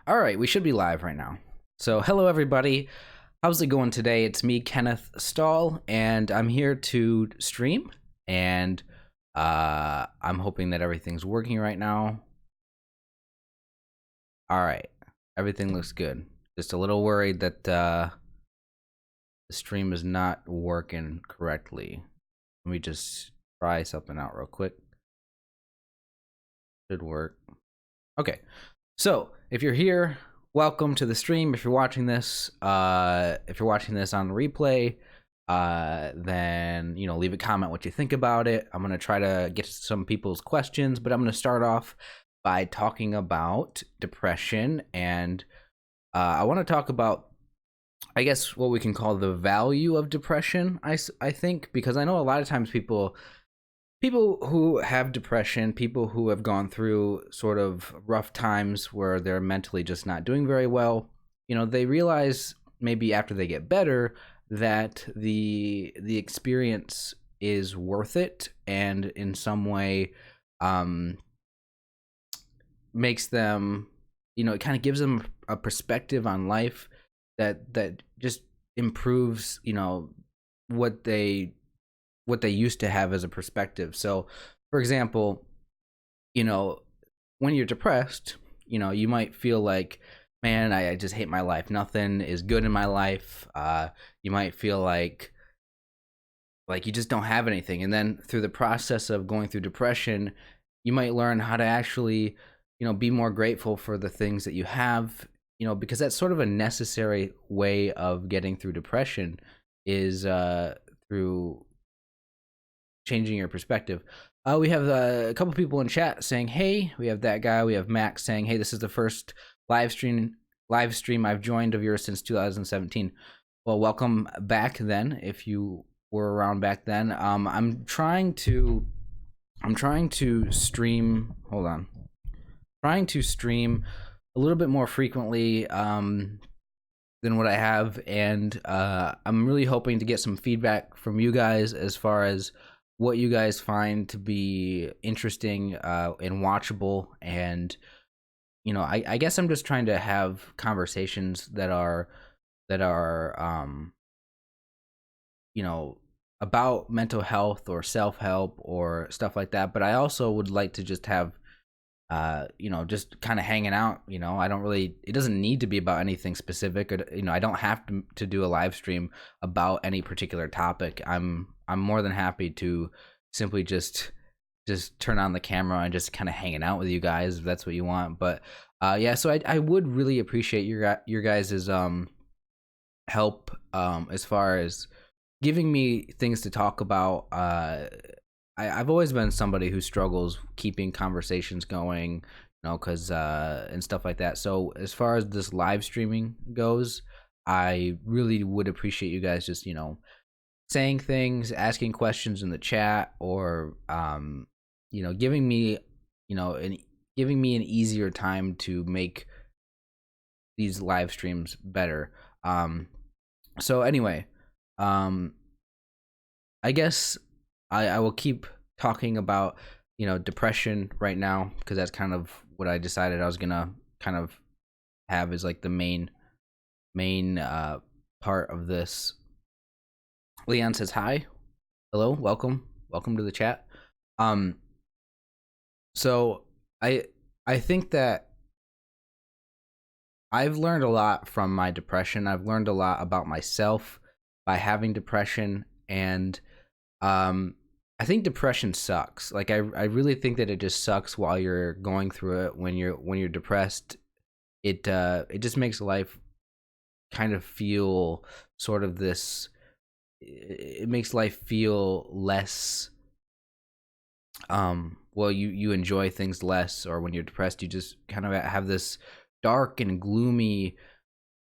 All right, we should be live right now. So, hello everybody. How's it going today? It's me, Kenneth Stahl, and I'm here to stream. And I'm hoping that everything's working right now. All right, everything looks good. Just a little worried that the stream is not working correctly. Let me just try something out real quick. Should work. Okay, so if you're here, welcome to the stream. If you're watching this on the replay, then leave a comment what you think about it. I'm gonna try to get to some people's questions, but I'm gonna start off by talking about depression, and I want to talk about, I guess, what we can call the value of depression. I think, because I know a lot of times people who have depression, people who have gone through sort of rough times where they're mentally just not doing very well, they realize maybe after they get better that the experience is worth it, and in some way makes them, it kind of gives them a perspective on life that just improves, what they used to have as a perspective. So, for example, when you're depressed, you might feel like, man, I just hate my life. Nothing is good in my life. You might feel like you just don't have anything. And then through the process of going through depression, you might learn how to actually, be more grateful for the things that you have, because that's sort of a necessary way of getting through depression, is through changing your perspective. We have a couple people in chat saying, hey. We have that guy. We have Max saying, hey, this is the first live stream I've joined of yours since 2017. Well, welcome back then, if you were around back then. I'm trying to stream, hold on. Trying to stream a little bit more frequently than what I have, and I'm really hoping to get some feedback from you guys as far as what you guys find to be interesting and watchable. And I guess I'm just trying to have conversations that are about mental health or self-help or stuff like that. But I also would like to just have just kind of hanging out. It doesn't need to be about anything specific. I don't have to do a live stream about any particular topic. I'm more than happy to simply just turn on the camera and just kind of hanging out with you guys, if that's what you want. But yeah, so I would really appreciate your guys's help as far as giving me things to talk about. I've always been somebody who struggles keeping conversations going, because and stuff like that. So as far as this live streaming goes, I really would appreciate you guys just, saying things, asking questions in the chat, or giving me, giving me an easier time to make these live streams better. So anyway, I guess I will keep talking about, depression right now, because that's kind of what I decided I was gonna kind of have as like the main part of this. Leon says hi. Hello, welcome to the chat. So I think that I've learned a lot from my depression. I've learned a lot about myself by having depression, and I think depression sucks. Like I really think that it just sucks while you're going through it. When you're depressed, it just makes life kind of feel sort of this. It makes life feel less. Well, you enjoy things less, or when you're depressed, you just kind of have this dark and gloomy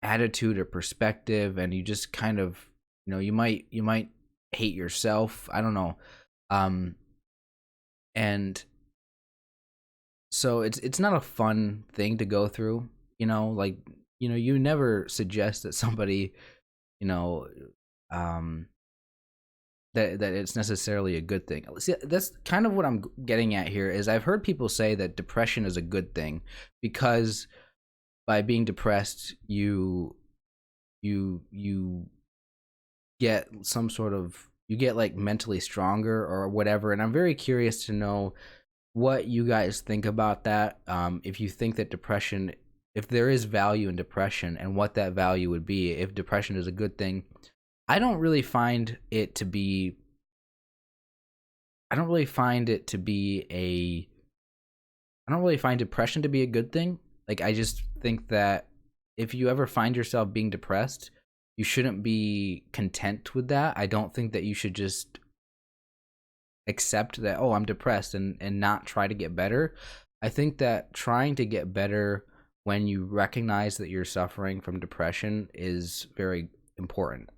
attitude or perspective, and you just kind of, you might hate yourself. I don't know. And so it's not a fun thing to go through, you never suggest that somebody, that it's necessarily a good thing. See, that's kind of what I'm getting at here. Is I've heard people say that depression is a good thing because by being depressed, you get some sort of, you get like mentally stronger or whatever. And I'm very curious to know what you guys think about that. If you think that depression, if there is value in depression, and what that value would be, if depression is a good thing. I don't really find it to be. I don't really find it to be a. I don't really find depression to be a good thing. Like, I just think that if you ever find yourself being depressed, you shouldn't be content with that. I don't think that you should just accept that, oh, I'm depressed, and not try to get better. I think that trying to get better when you recognize that you're suffering from depression is very important.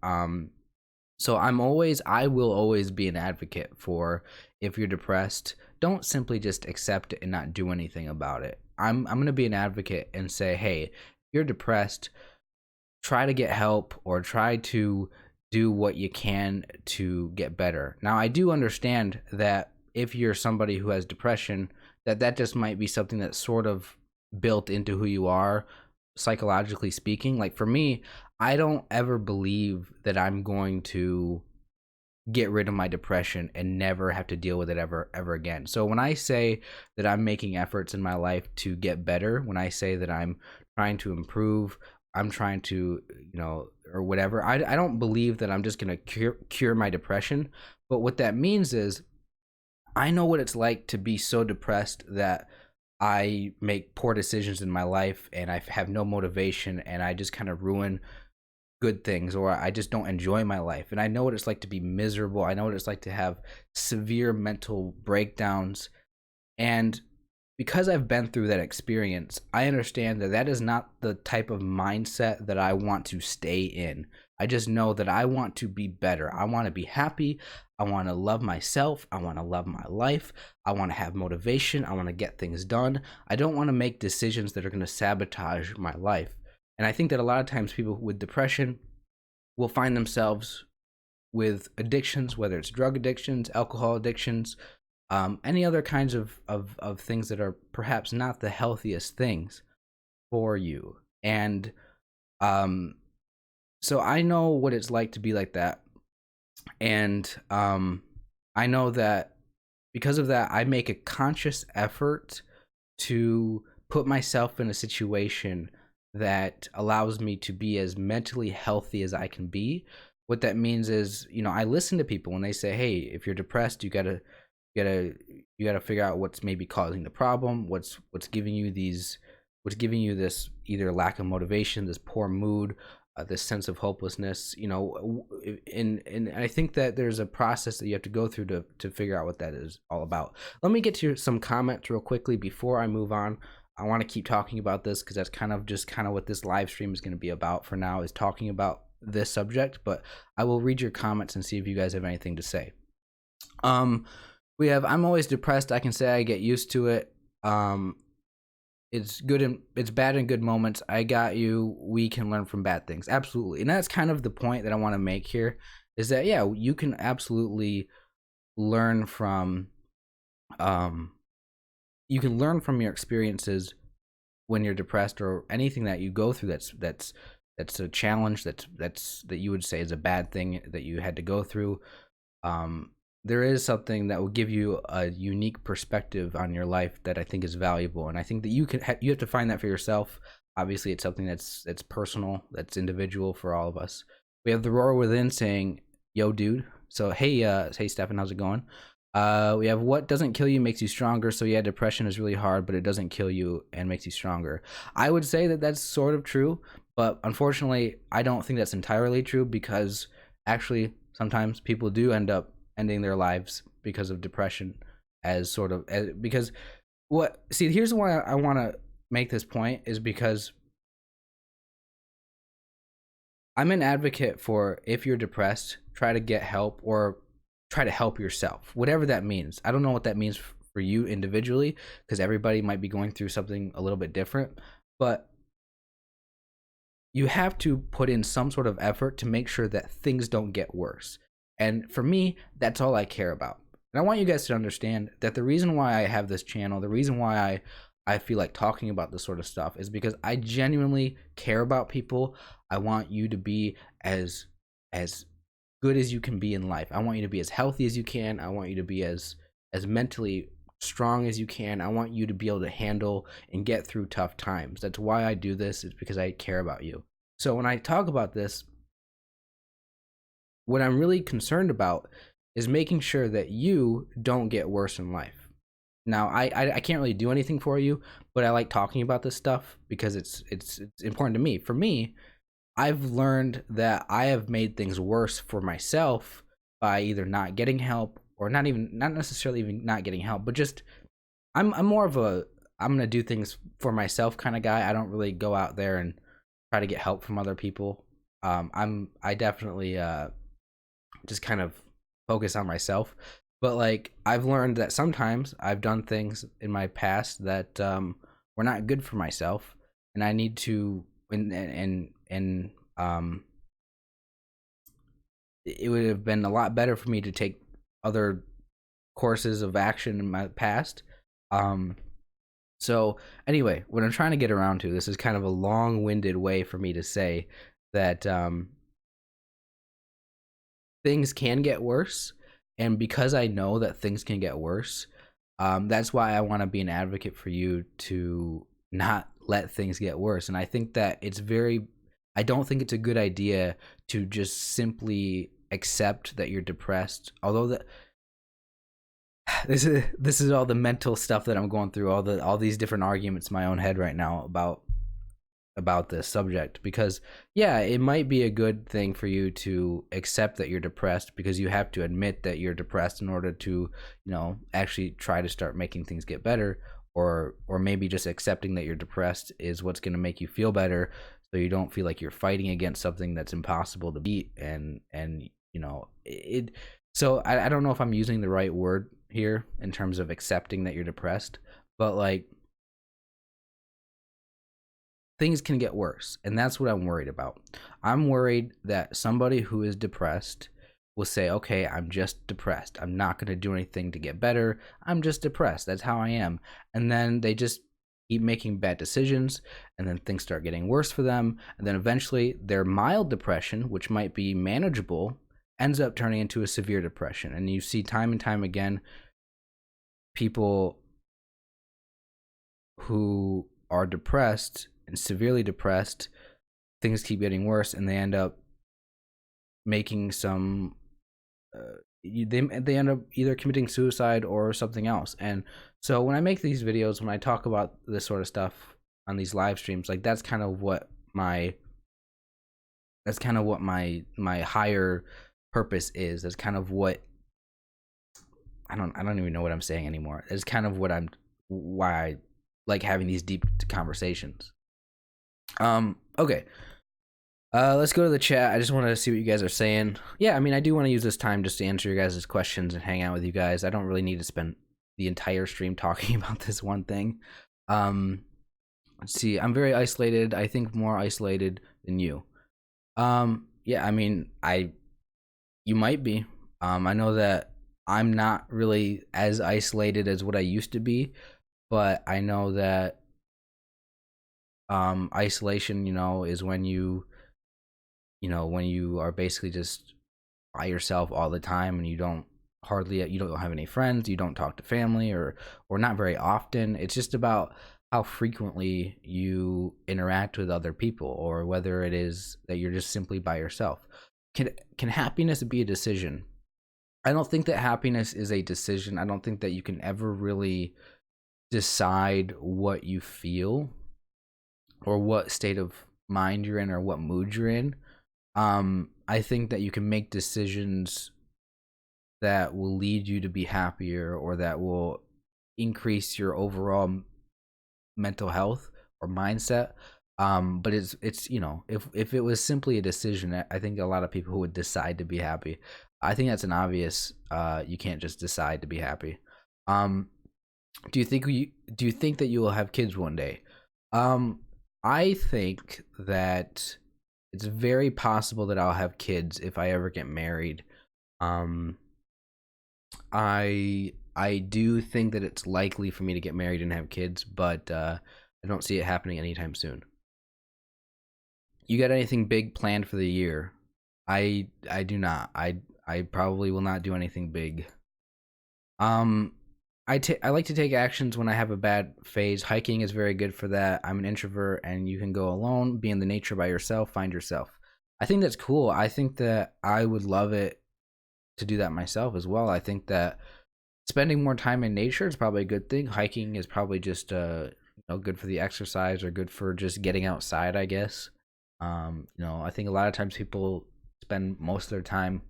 So I will always be an advocate for, if you're depressed, don't simply just accept it and not do anything about it. I'm going to be an advocate and say, hey, if you're depressed, try to get help, or try to do what you can to get better. Now, I do understand that if you're somebody who has depression, that just might be something that's sort of built into who you are, psychologically speaking. Like, for me, I don't ever believe that I'm going to get rid of my depression and never have to deal with it ever again. So when I say that I'm making efforts in my life to get better, when I say that I'm trying to improve, I'm trying to, or whatever, I don't believe that I'm just going to cure my depression. But what that means is, I know what it's like to be so depressed that I make poor decisions in my life, and I have no motivation, and I just kind of ruin good things, or I just don't enjoy my life. And I know what it's like to be miserable. I know what it's like to have severe mental breakdowns. And because I've been through that experience, I understand that is not the type of mindset that I want to stay in. I just know that I want to be better. I want to be happy. I want to love myself. I want to love my life. I want to have motivation. I want to get things done. I don't want to make decisions that are going to sabotage my life. And I think that a lot of times people with depression will find themselves with addictions, whether it's drug addictions, alcohol addictions, any other kinds of things that are perhaps not the healthiest things for you. And so I know what it's like to be like that. And I know that because of that, I make a conscious effort to put myself in a situation that allows me to be as mentally healthy as I can be. What that means is, I listen to people when they say, hey, if you're depressed, you gotta figure out what's maybe causing the problem, what's giving you this either lack of motivation, this poor mood, this sense of hopelessness. And I think that there's a process that you have to go through to figure out what that is all about. Let me get to some comments real quickly before I move on. I want to keep talking about this because that's kind of what this live stream is going to be about for now, is talking about this subject. But I will read your comments and see if you guys have anything to say. We have, I'm always depressed. I can say I get used to it. It's good and it's bad in good moments. I got you. We can learn from bad things. Absolutely. And that's kind of the point that I want to make here, is that, yeah, you can absolutely learn from, your experiences when you're depressed, or anything that you go through that's a challenge, that you would say is a bad thing that you had to go through. There is something that will give you a unique perspective on your life that I think is valuable, and I think that you have to find that for yourself. Obviously, it's something that's personal, that's individual for all of us. We have the Roar Within saying, "Yo, dude." So hey, Stefan, how's it going? We have, what doesn't kill you makes you stronger. So yeah, depression is really hard, but it doesn't kill you and makes you stronger. I would say that that's sort of true, but unfortunately, I don't think that's entirely true, because actually sometimes people do end up ending their lives because of depression, here's why I want to make this point, is because I'm an advocate for, if you're depressed, try to get help, or try to help yourself, whatever that means. I don't know what that means for you individually, because everybody might be going through something a little bit different, but you have to put in some sort of effort to make sure that things don't get worse. And for me, that's all I care about. And I want you guys to understand that the reason why I have this channel, the reason why I feel like talking about this sort of stuff is because I genuinely care about people. I want you to be as good as you can be in life. I want you to be as healthy as you can. I want you to be as mentally strong as you can. I want you to be able to handle and get through tough times. That's why I do this, is because I care about you. So when I talk about this, what I'm really concerned about is making sure that you don't get worse in life. Now, I can't really do anything for you, but I like talking about this stuff because it's important to me. For me, I've learned that I have made things worse for myself by either not getting help, or not necessarily even not getting help, but just I'm more of a I'm gonna do things for myself kind of guy. I don't really go out there and try to get help from other people. I definitely just kind of focus on myself. But like I've learned that sometimes I've done things in my past that were not good for myself, and I need to and it would have been a lot better for me to take other courses of action in my past. Um, so anyway, what I'm trying to get around to, this is kind of a long-winded way for me to say that things can get worse, and because I know that things can get worse, that's why I want to be an advocate for you to not let things get worse. And I think that I don't think it's a good idea to just simply accept that you're depressed. Although that this is all the mental stuff that I'm going through, all these different arguments in my own head right now about this subject. Because yeah, it might be a good thing for you to accept that you're depressed, because you have to admit that you're depressed in order to, actually try to start making things get better. Or maybe just accepting that you're depressed is what's going to make you feel better, so you don't feel like you're fighting against something that's impossible to beat. And it so I don't know if I'm using the right word here in terms of accepting that you're depressed, but like things can get worse, and that's what I'm worried about. I'm worried that somebody who is depressed will say, okay, I'm just depressed, I'm not going to do anything to get better, I'm just depressed, that's how I am. And then they just keep making bad decisions, and then things start getting worse for them, and then eventually their mild depression, which might be manageable, ends up turning into a severe depression. And you see time and time again people who are depressed and severely depressed, things keep getting worse, and they end up making some they end up either committing suicide or something else. And so when I make these videos, when I talk about this sort of stuff on these live streams, like that's kind of what my higher purpose is. That's kind of what I don't even know what I'm saying anymore. It's kind of why I like having these deep conversations. Okay. Let's go to the chat. I just want to see what you guys are saying. Yeah, I mean, I do want to use this time just to answer your guys' questions and hang out with you guys. I don't really need to spend the entire stream talking about this one thing. Let's see. I'm very isolated. I think more isolated than you. Yeah, I mean, you might be. I know that I'm not really as isolated as what I used to be, but I know that isolation, is when when you are basically just by yourself all the time, and you don't have any friends, you don't talk to family, or not very often. It's just about how frequently you interact with other people, or whether it is that you're just simply by yourself. Can happiness be a decision? I don't think that happiness is a decision. I don't think that you can ever really decide what you feel, or what state of mind you're in, or what mood you're in. I think that you can make decisions that will lead you to be happier, or that will increase your overall mental health or mindset. But it's if it was simply a decision, I think a lot of people would decide to be happy. I think that's an obvious. You can't just decide to be happy. Do you think that you will have kids one day? I think that it's very possible that I'll have kids if I ever get married. I I do think that it's likely for me to get married and have kids, but I don't see it happening anytime soon. You got anything big planned for the year? I do not. I probably will not do anything big. Um, I like to take actions when I have a bad phase. Hiking is very good for that. I'm an introvert, and you can go alone, be in the nature by yourself, find yourself. I think that's cool. I think that I would love it to do that myself as well. I think that spending more time in nature is probably a good thing. Hiking is probably just good for the exercise or good for just getting outside, I guess. I think a lot of times people spend most of their time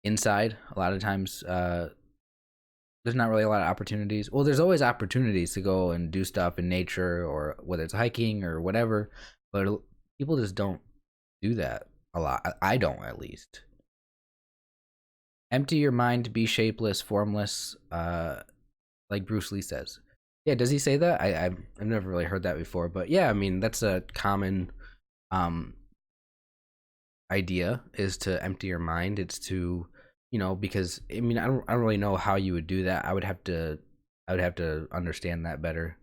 inside. A lot of times there's not really a lot of opportunities. Well, there's always opportunities to go and do stuff in nature or whether it's hiking or whatever, but people just don't do that a lot. I don't, at least. Empty your mind, be shapeless, formless, like Bruce Lee says. Yeah, does he say that? I've never really heard that before, but yeah, I mean that's a common um idea, is to empty your mind. It's to, because I mean I don't really know how you would do that. I would have to understand that better.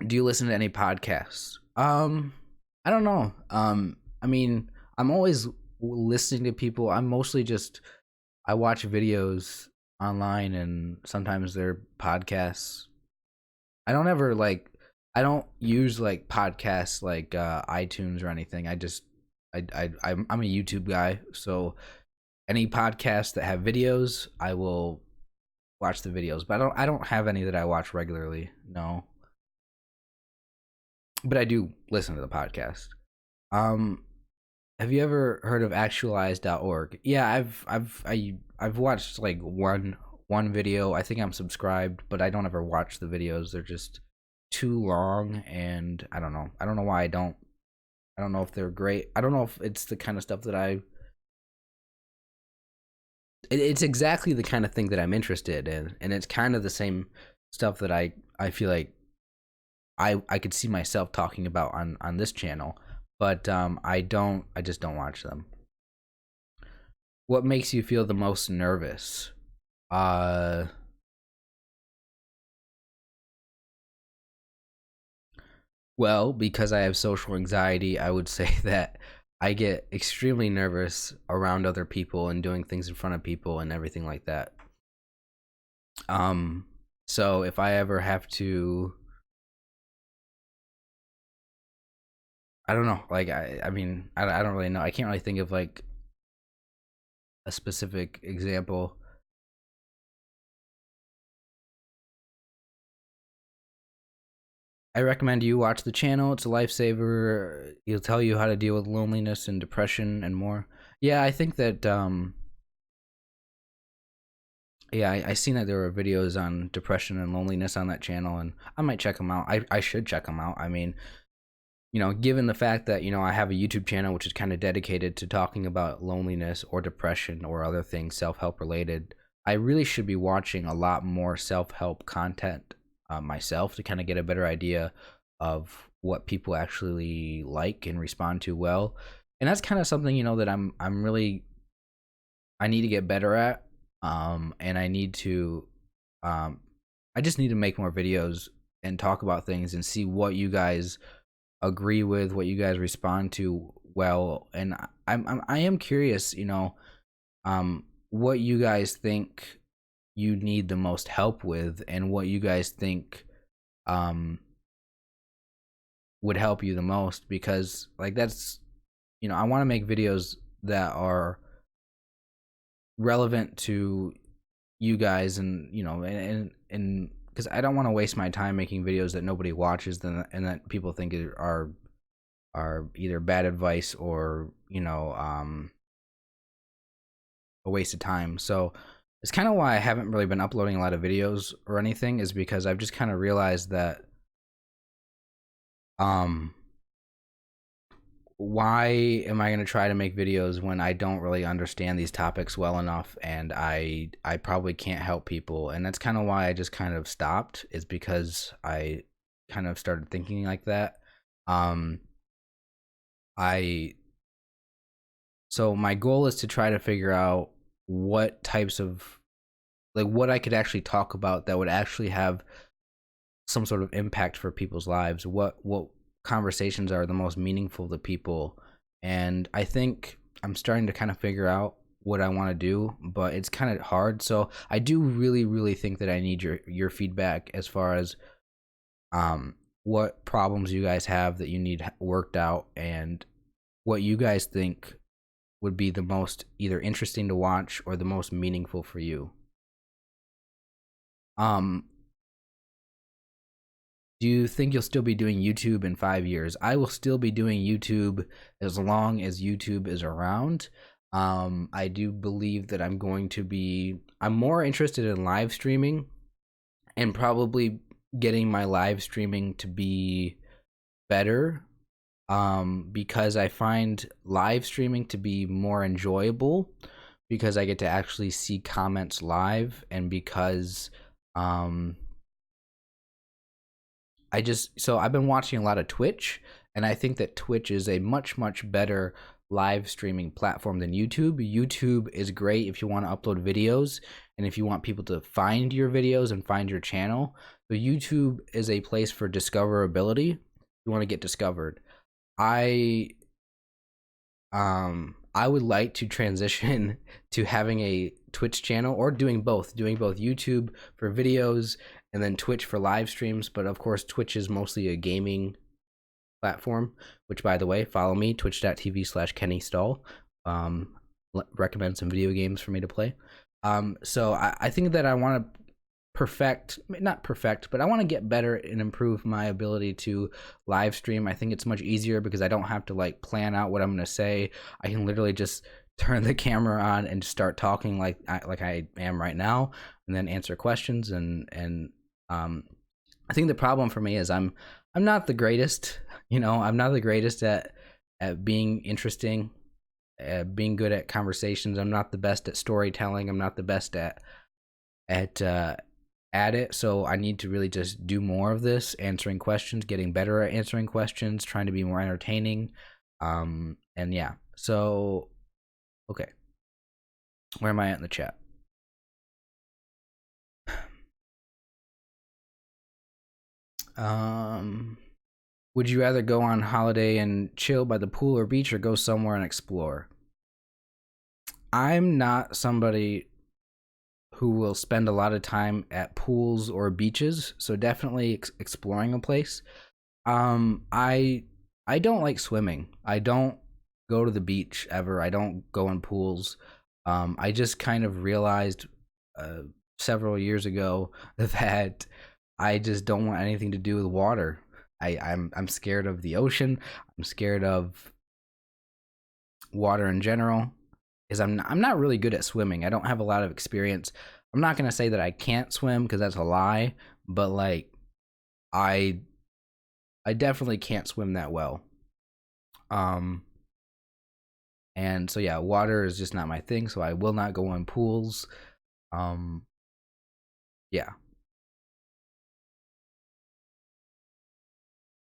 Do you listen to any podcasts? I don't know. I mean, I'm always listening to people. I'm mostly just I watch videos online and sometimes they're podcasts. I don't ever like I don't use like podcasts like iTunes or anything. I'm a YouTube guy, so any podcasts that have videos, I will watch the videos. But I don't have any that I watch regularly. No. But I do listen to the podcast. Um have you ever heard of actualize.org? Yeah, I've watched like one video. I think I'm subscribed, but I don't ever watch the videos. They're just too long, and I don't know. I don't know why I don't. I don't know if they're great. I don't know if it's the kind of stuff that it's exactly the kind of thing that I'm interested in, and it's kind of the same stuff that I feel like I could see myself talking about on this channel, but I just don't watch them. What makes you feel the most nervous? Uh well, because I have social anxiety, I would say that I get extremely nervous around other people and doing things in front of people and everything like that. Um so if I ever have to, I don't know, like I mean, I don't really know. I can't really think of like a specific example. I recommend you watch the channel. It's a lifesaver. It'll tell you how to deal with loneliness and depression and more. Yeah, I think that yeah, I seen that there were videos on depression and loneliness on that channel, and I might check them out. I should check them out. I mean, given the fact that, I have a YouTube channel which is kind of dedicated to talking about loneliness or depression or other things self-help related, I really should be watching a lot more self-help content myself to kind of get a better idea of what people actually like and respond to well. And that's kind of something, that I'm really I need to get better at. And um I just need to make more videos and talk about things and see what you guys agree with, what you guys respond to well. And I am curious, what you guys think you need the most help with, and what you guys think um would help you the most, because like that's, I want to make videos that are relevant to you guys, and and because I don't want to waste my time making videos that nobody watches, and that people think are either bad advice or a waste of time. So it's kind of why I haven't really been uploading a lot of videos or anything, is because I've just kind of realized that um why am I going to try to make videos when I don't really understand these topics well enough, and I probably can't help people. And that's kind of why I just kind of stopped, is because I kind of started thinking like that. um I So my goal is to try to figure out what types of like what I could actually talk about that would actually have some sort of impact for people's lives. What conversations are the most meaningful to people? And I think I'm starting to kind of figure out what I want to do, but it's kind of hard. So I do really think that I need your feedback as far as what problems you guys have that you need worked out, and what you guys think would be the most either interesting to watch or the most meaningful for you. Um, do you think you'll still be doing YouTube in 5 years? I will still be doing YouTube as long as YouTube is around. I do believe that I'm more interested in live streaming, and probably getting my live streaming to be better, because I find live streaming to be more enjoyable because I get to actually see comments live, and because um, I've been watching a lot of Twitch, and I think that Twitch is a much better live streaming platform than YouTube. YouTube is great if you want to upload videos and if you want people to find your videos and find your channel. So YouTube is a place for discoverability. You want to get discovered. I I would like to transition to having a Twitch channel, or doing both YouTube for videos and then Twitch for live streams. But of course, Twitch is mostly a gaming platform, which, by the way, follow me, twitch.tv/Kenny Stahl. Um, recommend some video games for me to play. So I think that I want to not perfect, but I want to get better and improve my ability to live stream. I think it's much easier because I don't have to like plan out what I'm going to say. I can literally just turn the camera on and start talking like I am right now, and then answer questions. And I think the problem for me is I'm not the greatest. I'm not the greatest at being interesting, being good at conversations. I'm not the best at storytelling. I'm not the best at at it. So I need to really just do more of this, answering questions, getting better at answering questions, trying to be more entertaining. And yeah. So okay, where am I at in the chat? Um, would you rather go on holiday and chill by the pool or beach, or go somewhere and explore? I'm not somebody who will spend a lot of time at pools or beaches, so definitely exploring a place. I don't like swimming. I don't go to the beach ever. I don't go in pools. I just kind of realized uh, several years ago that I just don't want anything to do with water. I'm scared of the ocean. I'm scared of water in general, is I'm not really good at swimming. I don't have a lot of experience. I'm not gonna say that I can't swim because that's a lie, but like I I definitely can't swim that well. Um and so yeah, water is just not my thing, so I will not go in pools. Um yeah.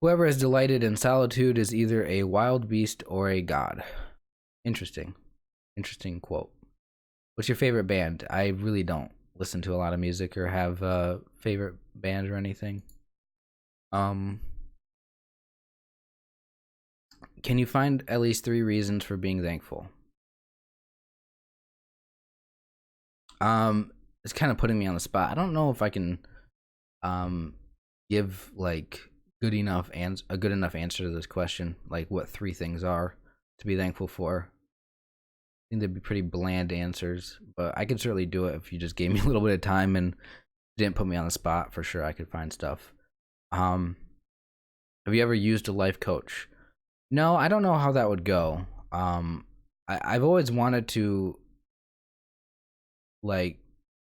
Whoever is delighted in solitude is either a wild beast or a god. Interesting. Interesting quote. What's your favorite band? I really don't listen to a lot of music or have a favorite band or anything. Um, can you find at least 3 reasons for being thankful? It's kind of putting me on the spot. I don't know if I can um give like a good enough answer to this question. Like what 3 things are to be thankful for. I think they'd be pretty bland answers, but I could certainly do it if you just gave me a little bit of time and didn't put me on the spot. For sure, I could find stuff. Um, have you ever used a life coach? No, I don't know how that would go. I've always wanted to like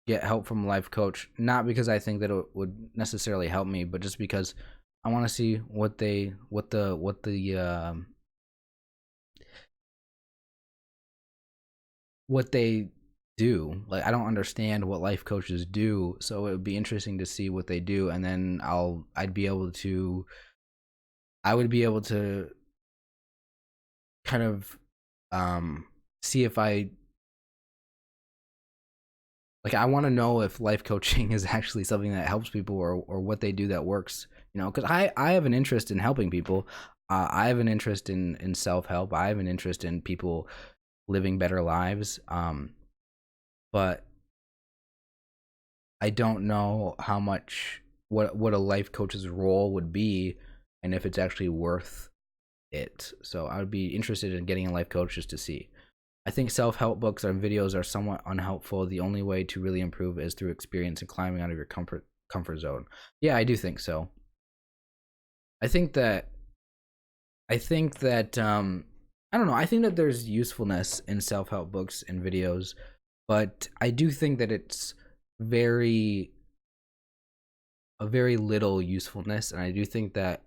get help from a life coach, not because I think that it would necessarily help me, but just because I want to see what they do. Like I don't understand what life coaches do, so it would be interesting to see what they do, and then I would be able to kind of see if I like I want to know if life coaching is actually something that helps people, or what they do that works. Because I have an interest in helping people. I have an interest in self help. I have an interest in people living better lives. But I don't know how much what a life coach's role would be, and if it's actually worth it. So I would be interested in getting a life coach just to see. I think self-help books and videos are somewhat unhelpful. The only way to really improve is through experience and climbing out of your comfort zone. Yeah, I do think so. I think that I think that I don't know. I think that there's usefulness in self-help books and videos, but I do think that it's very a very little usefulness, and I do think that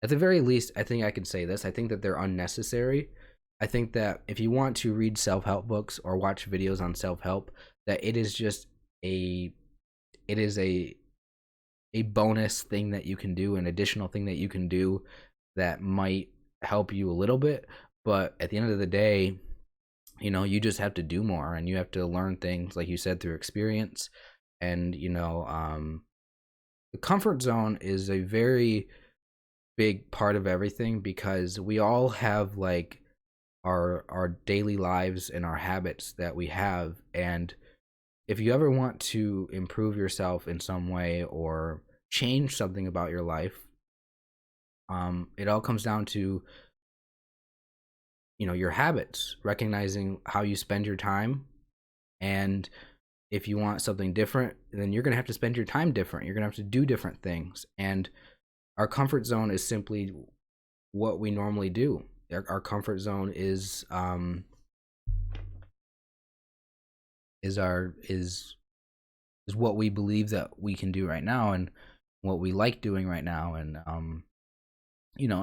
at the very least, I think I can say this. I think that they're unnecessary. I think that if you want to read self-help books or watch videos on self-help, that it is just a it is a bonus thing that you can do, an additional thing that you can do that might help you a little bit, but at the end of the day, you just have to do more, and you have to learn things, like you said, through experience. And the comfort zone is a very big part of everything, because we all have like our daily lives and our habits that we have. And if you ever want to improve yourself in some way or change something about your life, it all comes down to your habits, recognizing how you spend your time. And if you want something different, then you're going to have to spend your time different. You're going to have to do different things. And our comfort zone is simply what we normally do. Our comfort zone is what we believe that we can do right now, and what we like doing right now. And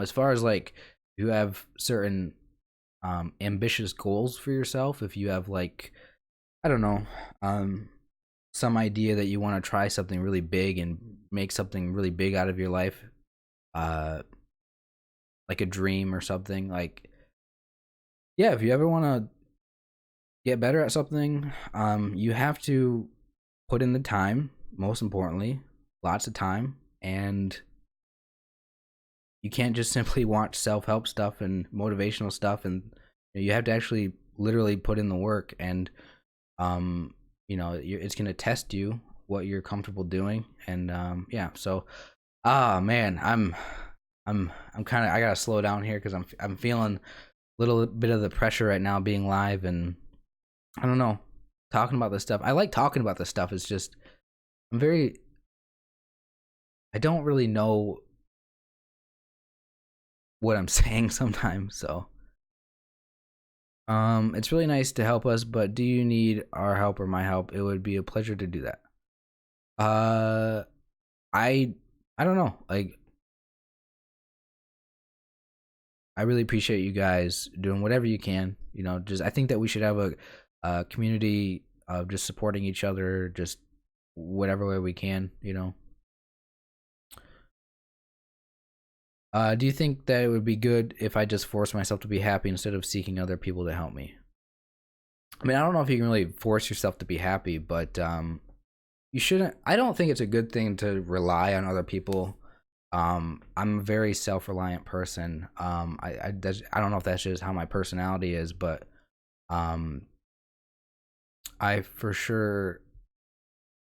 as far as like, you have certain ambitious goals for yourself, if you have like, I don't know, some idea that you want to try something really big and make something really big out of your life, uh like a dream or something, like, yeah, if you ever want to get better at something, you have to put in the time, most importantly, lots of time. And you can't just simply watch self-help stuff and motivational stuff, and you have to actually literally put in the work. And it's going to test you what you're comfortable doing. And yeah, so man, I'm kind of, I gotta slow down here, because I'm feeling a little bit of the pressure right now, being live. And I don't know, talking about this stuff, I like talking about this stuff. It's just, I don't really know what I'm saying sometimes. So it's really nice to help us, but do you need our help or my help? It would be a pleasure to do that. uh I I don't know, like, I really appreciate you guys doing whatever you can. Just, I think that we should have a community of just supporting each other, just whatever way we can. Do you think that it would be good if I just force myself to be happy instead of seeking other people to help me? I mean, I don't know if you can really force yourself to be happy, but you shouldn't. I don't think it's a good thing to rely on other people. I'm a very self-reliant person. I don't know if that's just how my personality is, but um, I for sure,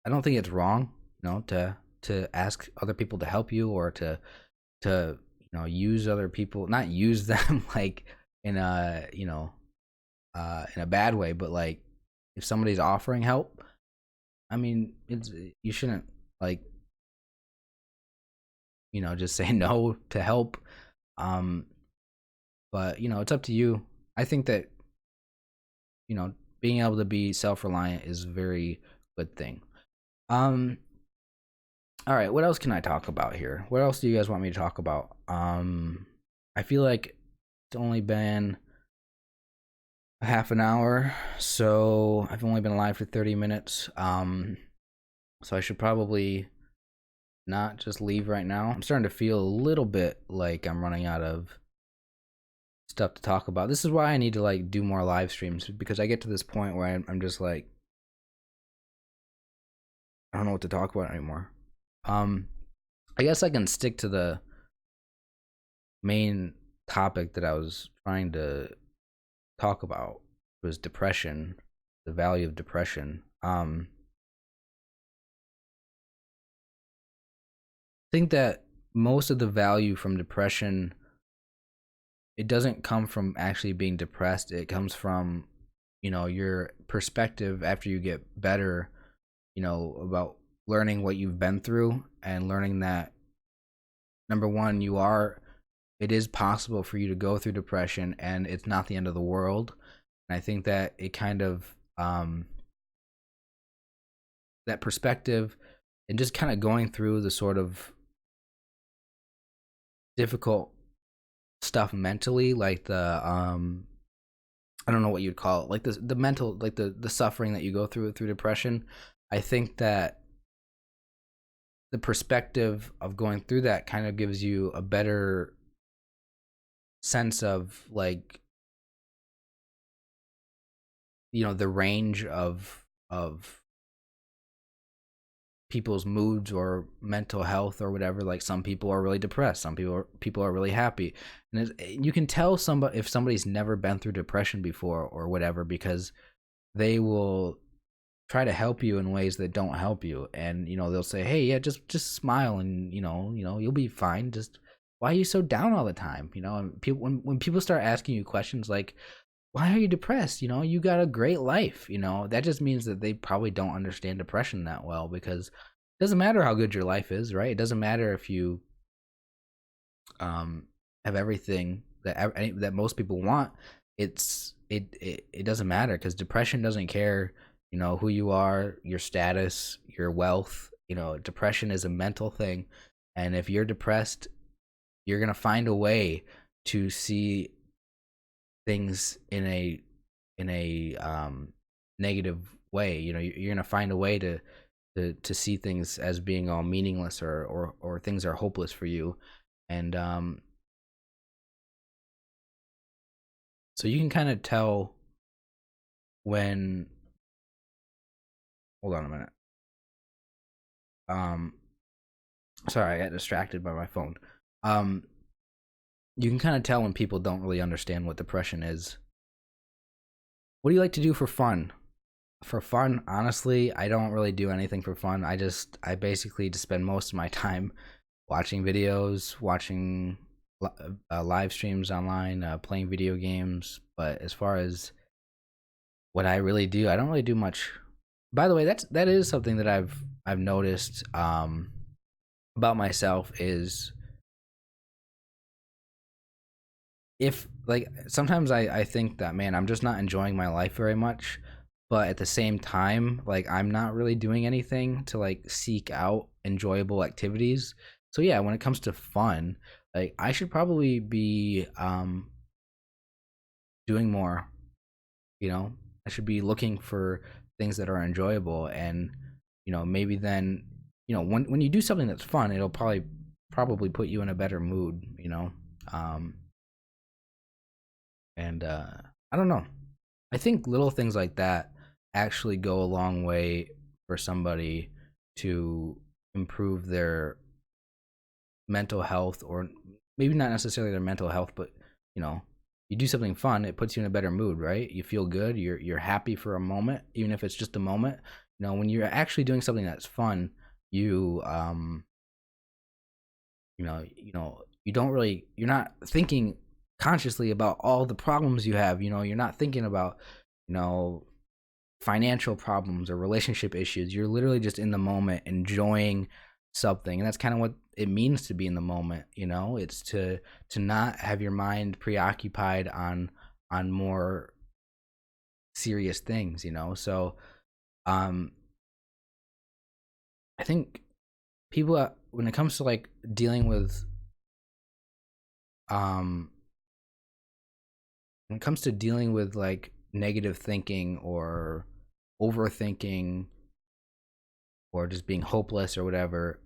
I don't think it's wrong, to ask other people to help you, or to use other people, not use them like in a in a bad way, but like, if somebody's offering help, I mean, you shouldn't, like, just say no to help. um but it's up to you. I think that being able to be self-reliant is a very good thing. um all right, what else can I talk about here? What else do you guys want me to talk about? I feel like it's only been a half an hour, so I've only been live for 30 minutes. So I should probably not just leave right now. I'm starting to feel a little bit like I'm running out of stuff to talk about. This is why I need to like do more live streams, because I get to this point where I'm just like, I don't know what to talk about anymore. Um, I guess I can stick to the main topic that I was trying to talk about was depression, the value of depression. I think that most of the value from depression, it doesn't come from actually being depressed. It comes from, your perspective after you get better, about learning what you've been through and learning that number one, it is possible for you to go through depression and it's not the end of the world. And I think that it kind of, that perspective and just kind of going through the sort of difficult stuff mentally, like I don't know what you'd call it, like the mental, like the suffering that you go through depression. I think that the perspective of going through that kind of gives you a better sense of, like, the range of people's moods or mental health or whatever. Like, some people are really depressed, some people are really happy, and you can tell somebody if somebody's never been through depression before or whatever, because they will try to help you in ways that don't help you. And they'll say, hey, yeah, just smile, and you'll be fine. Just, why are you so down all the time? And people, when people start asking you questions like, why are you depressed? You got a great life. That just means that they probably don't understand depression that well, because it doesn't matter how good your life is, right? It doesn't matter if you have everything that most people want. It doesn't matter, because depression doesn't care, who you are, your status, your wealth. Depression is a mental thing, and if you're depressed, you're gonna find a way to see things in a negative way. You're gonna find a way to see things as being all meaningless, or things are hopeless for you. And so you can kind of tell when, hold on a minute. um Sorry, I got distracted by my phone. um you can kind of tell when people don't really understand what depression is. What do you like to do for fun? For fun, honestly, I don't really do anything for fun. I basically just spend most of my time watching videos, watching live streams online, playing video games. But as far as what I really do, I don't really do much. By the way, that is something that I've noticed about myself, is if, like, sometimes I think that, man, I'm just not enjoying my life very much, but at the same time, like, I'm not really doing anything to, like, seek out enjoyable activities. So yeah, when it comes to fun, like, I should probably be doing more. you know I should be looking for things that are enjoyable, and maybe then, when you do something that's fun, it'll probably put you in a better mood. um and I don't know. I think little things like that actually go a long way for somebody to improve their mental health, or maybe not necessarily their mental health, but you know, you do something fun, it puts you in a better mood, right? You feel good, you're happy for a moment, even if it's just a moment. When you're actually doing something that's fun, you you don't really, you're not thinking consciously about all the problems you have. You're not thinking about, you know financial problems or relationship issues. You're literally just in the moment enjoying something, and that's kind of what it means to be in the moment. It's to not have your mind preoccupied on more serious things. So um I think people, when it comes to, like, dealing with um when it comes to dealing with, like, negative thinking or overthinking, or just being hopeless or whatever,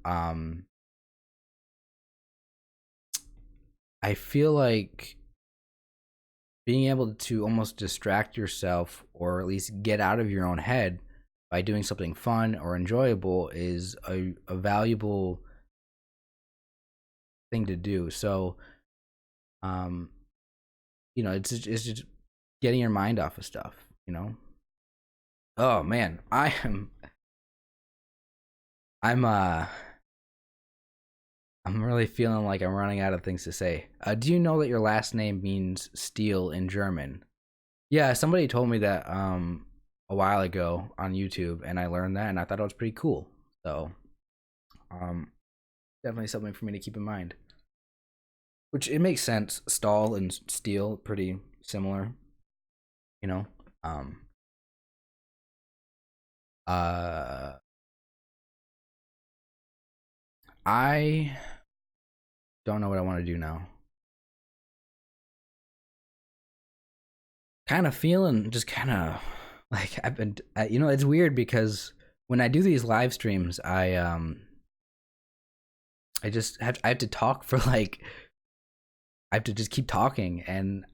I feel like being able to almost distract yourself, or at least get out of your own head, by doing something fun or enjoyable is a valuable thing to do. So, um, it's just getting your mind off of stuff. You know. Oh man, I'm I'm really feeling like I'm running out of things to say. Do you know that your last name means steel in German? Yeah, somebody told me that a while ago on YouTube, and I learned that, and I thought it was pretty cool. So um, definitely something for me to keep in mind. Which it makes sense. Stahl and steel pretty similar, you know. Um, uh, I don't know what I want to do now. Kind of feeling just kind of like I've been, it's weird because when I do these live streams, I have to talk for like I have to just keep talking, and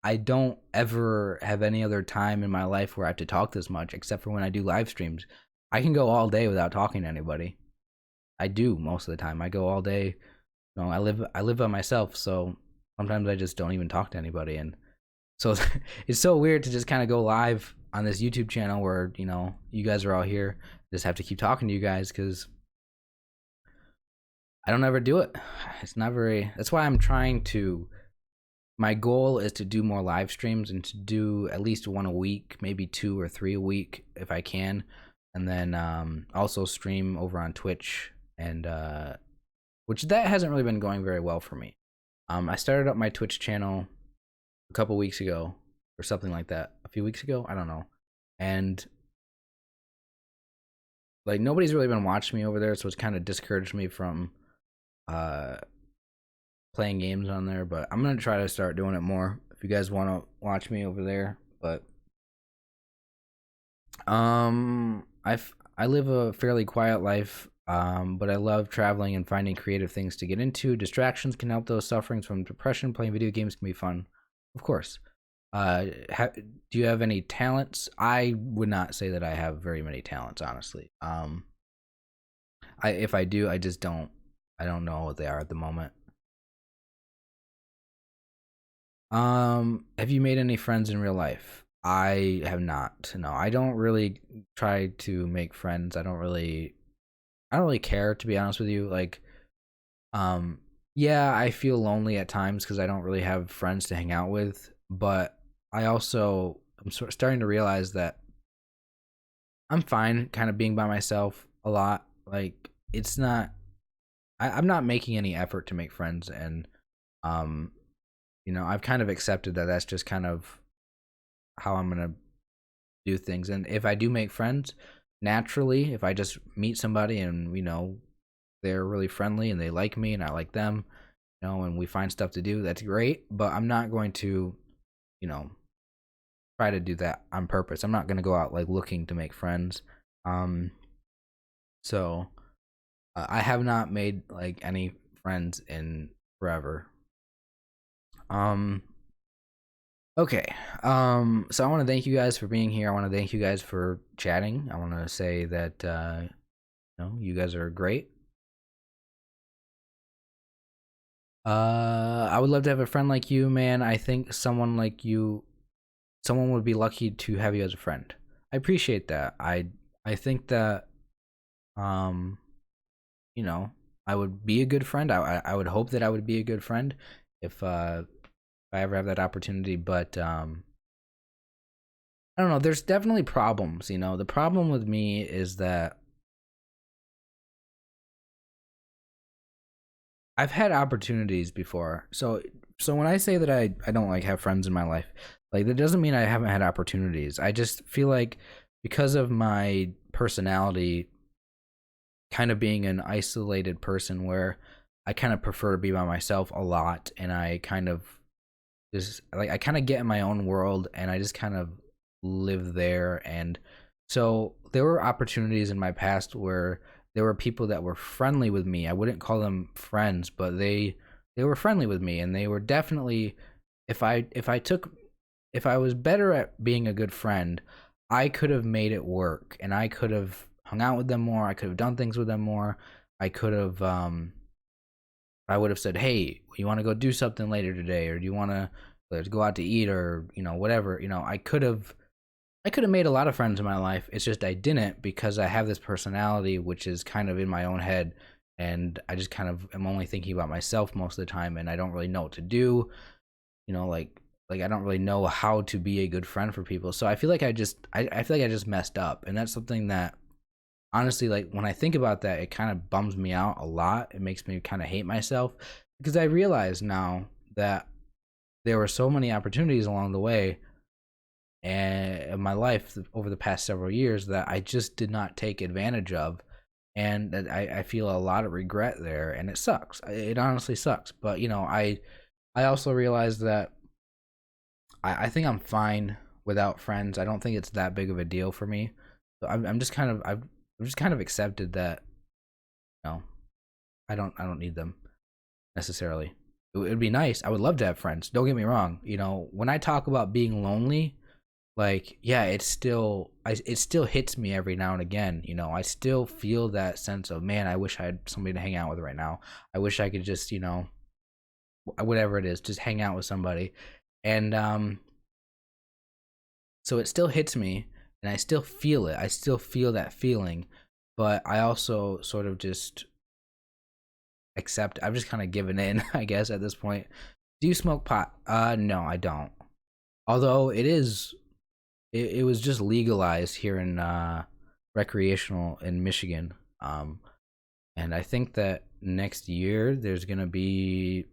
I don't ever have any other time in my life where I have to talk this much except for when I do live streams. I can go all day without talking to anybody. I do most of the time. I go all day. I live by myself, so sometimes I just don't even talk to anybody, and so it's so weird to just kind of go live on this YouTube channel where you guys are all here. Just have to keep talking to you guys because I don't ever do it. It's not very. That's why I'm trying to. My goal is to do more live streams and to do at least one a week, maybe 2 or 3 a week if I can, and then also stream over on Twitch, and which that hasn't really been going very well for me. I started up my Twitch channel a couple weeks ago or something like that. A few weeks ago, I don't know, and like nobody's really been watching me over there, so it's kind of discouraged me from uh playing games on there. But I'm gonna try to start doing it more if you guys want to watch me over there. But I live a fairly quiet life, but I love traveling and finding creative things to get into. Distractions can help those suffering from depression. Playing video games can be fun, of course. Do you have any talents? I would not say that I have very many talents, honestly. If I do, I just don't. I don't know what they are at the moment. Have you made any friends in real life? I have not. No, I don't really try to make friends. I don't really care, to be honest with you. Like, um, yeah, I feel lonely at times because I don't really have friends to hang out with. But I also am sort of starting to realize that I'm fine kind of being by myself a lot. Like, it's not. I'm not making any effort to make friends, and um, I've kind of accepted that that's just kind of how I'm gonna do things. And if I do make friends, naturally, if I just meet somebody and they're really friendly and they like me and I like them, and we find stuff to do, that's great. But I'm not going to, you know, try to do that on purpose. I'm not gonna go out like looking to make friends. Um, so I have not made like any friends in forever. Um, Okay. So I want to thank you guys for being here. I want to thank you guys for chatting. I want to say that you guys are great. I would love to have a friend like you, man. I think someone like you, someone would be lucky to have you as a friend. I appreciate that. I think that um, you know, I would be a good friend. I would hope that I would be a good friend if I ever have that opportunity, but I don't know. There's definitely problems. The problem with me is that I've had opportunities before. So when I say that I don't like have friends in my life, like that doesn't mean I haven't had opportunities. I just feel like because of my personality kind of being an isolated person where I kind of prefer to be by myself a lot, and I kind of just like I kind of get in my own world and I just kind of live there. And so there were opportunities in my past where there were people that were friendly with me. I wouldn't call them friends, but they were friendly with me, and they were definitely, if I was better at being a good friend, I could have made it work, and I could have hung out with them more. I could have done things with them more. I could have I would have said, "Hey, you want to go do something later today, or do you want to let's go out to eat, or whatever." I could have made a lot of friends in my life. It's just I didn't because I have this personality which is kind of in my own head, and I just kind of am only thinking about myself most of the time, and I don't really know what to do. Like I don't really know how to be a good friend for people. So I feel like I feel like I just messed up, and that's something that honestly, like when I think about that, it kind of bums me out a lot. It makes me kind of hate myself because I realize now that there were so many opportunities along the way and in my life over the past several years that I just did not take advantage of, and that I feel a lot of regret there, and it sucks. It honestly sucks. But I also realize that I think I'm fine without friends. I don't think it's that big of a deal for me. So I'm just kind of I've just kind of accepted that no, I don't need them necessarily. It'd be nice. I would love to have friends. Don't get me wrong. When I talk about being lonely, like yeah, it still hits me every now and again. I still feel that sense of, man, I wish I had somebody to hang out with right now. I wish I could just whatever it is, just hang out with somebody. And so it still hits me, and I still feel it. I still feel that feeling, but I also sort of just accept. I've just kind of given in, I guess, at this point. Do you smoke pot? No, I don't. Although it was just legalized here in recreational in Michigan. And I think that next year there's gonna be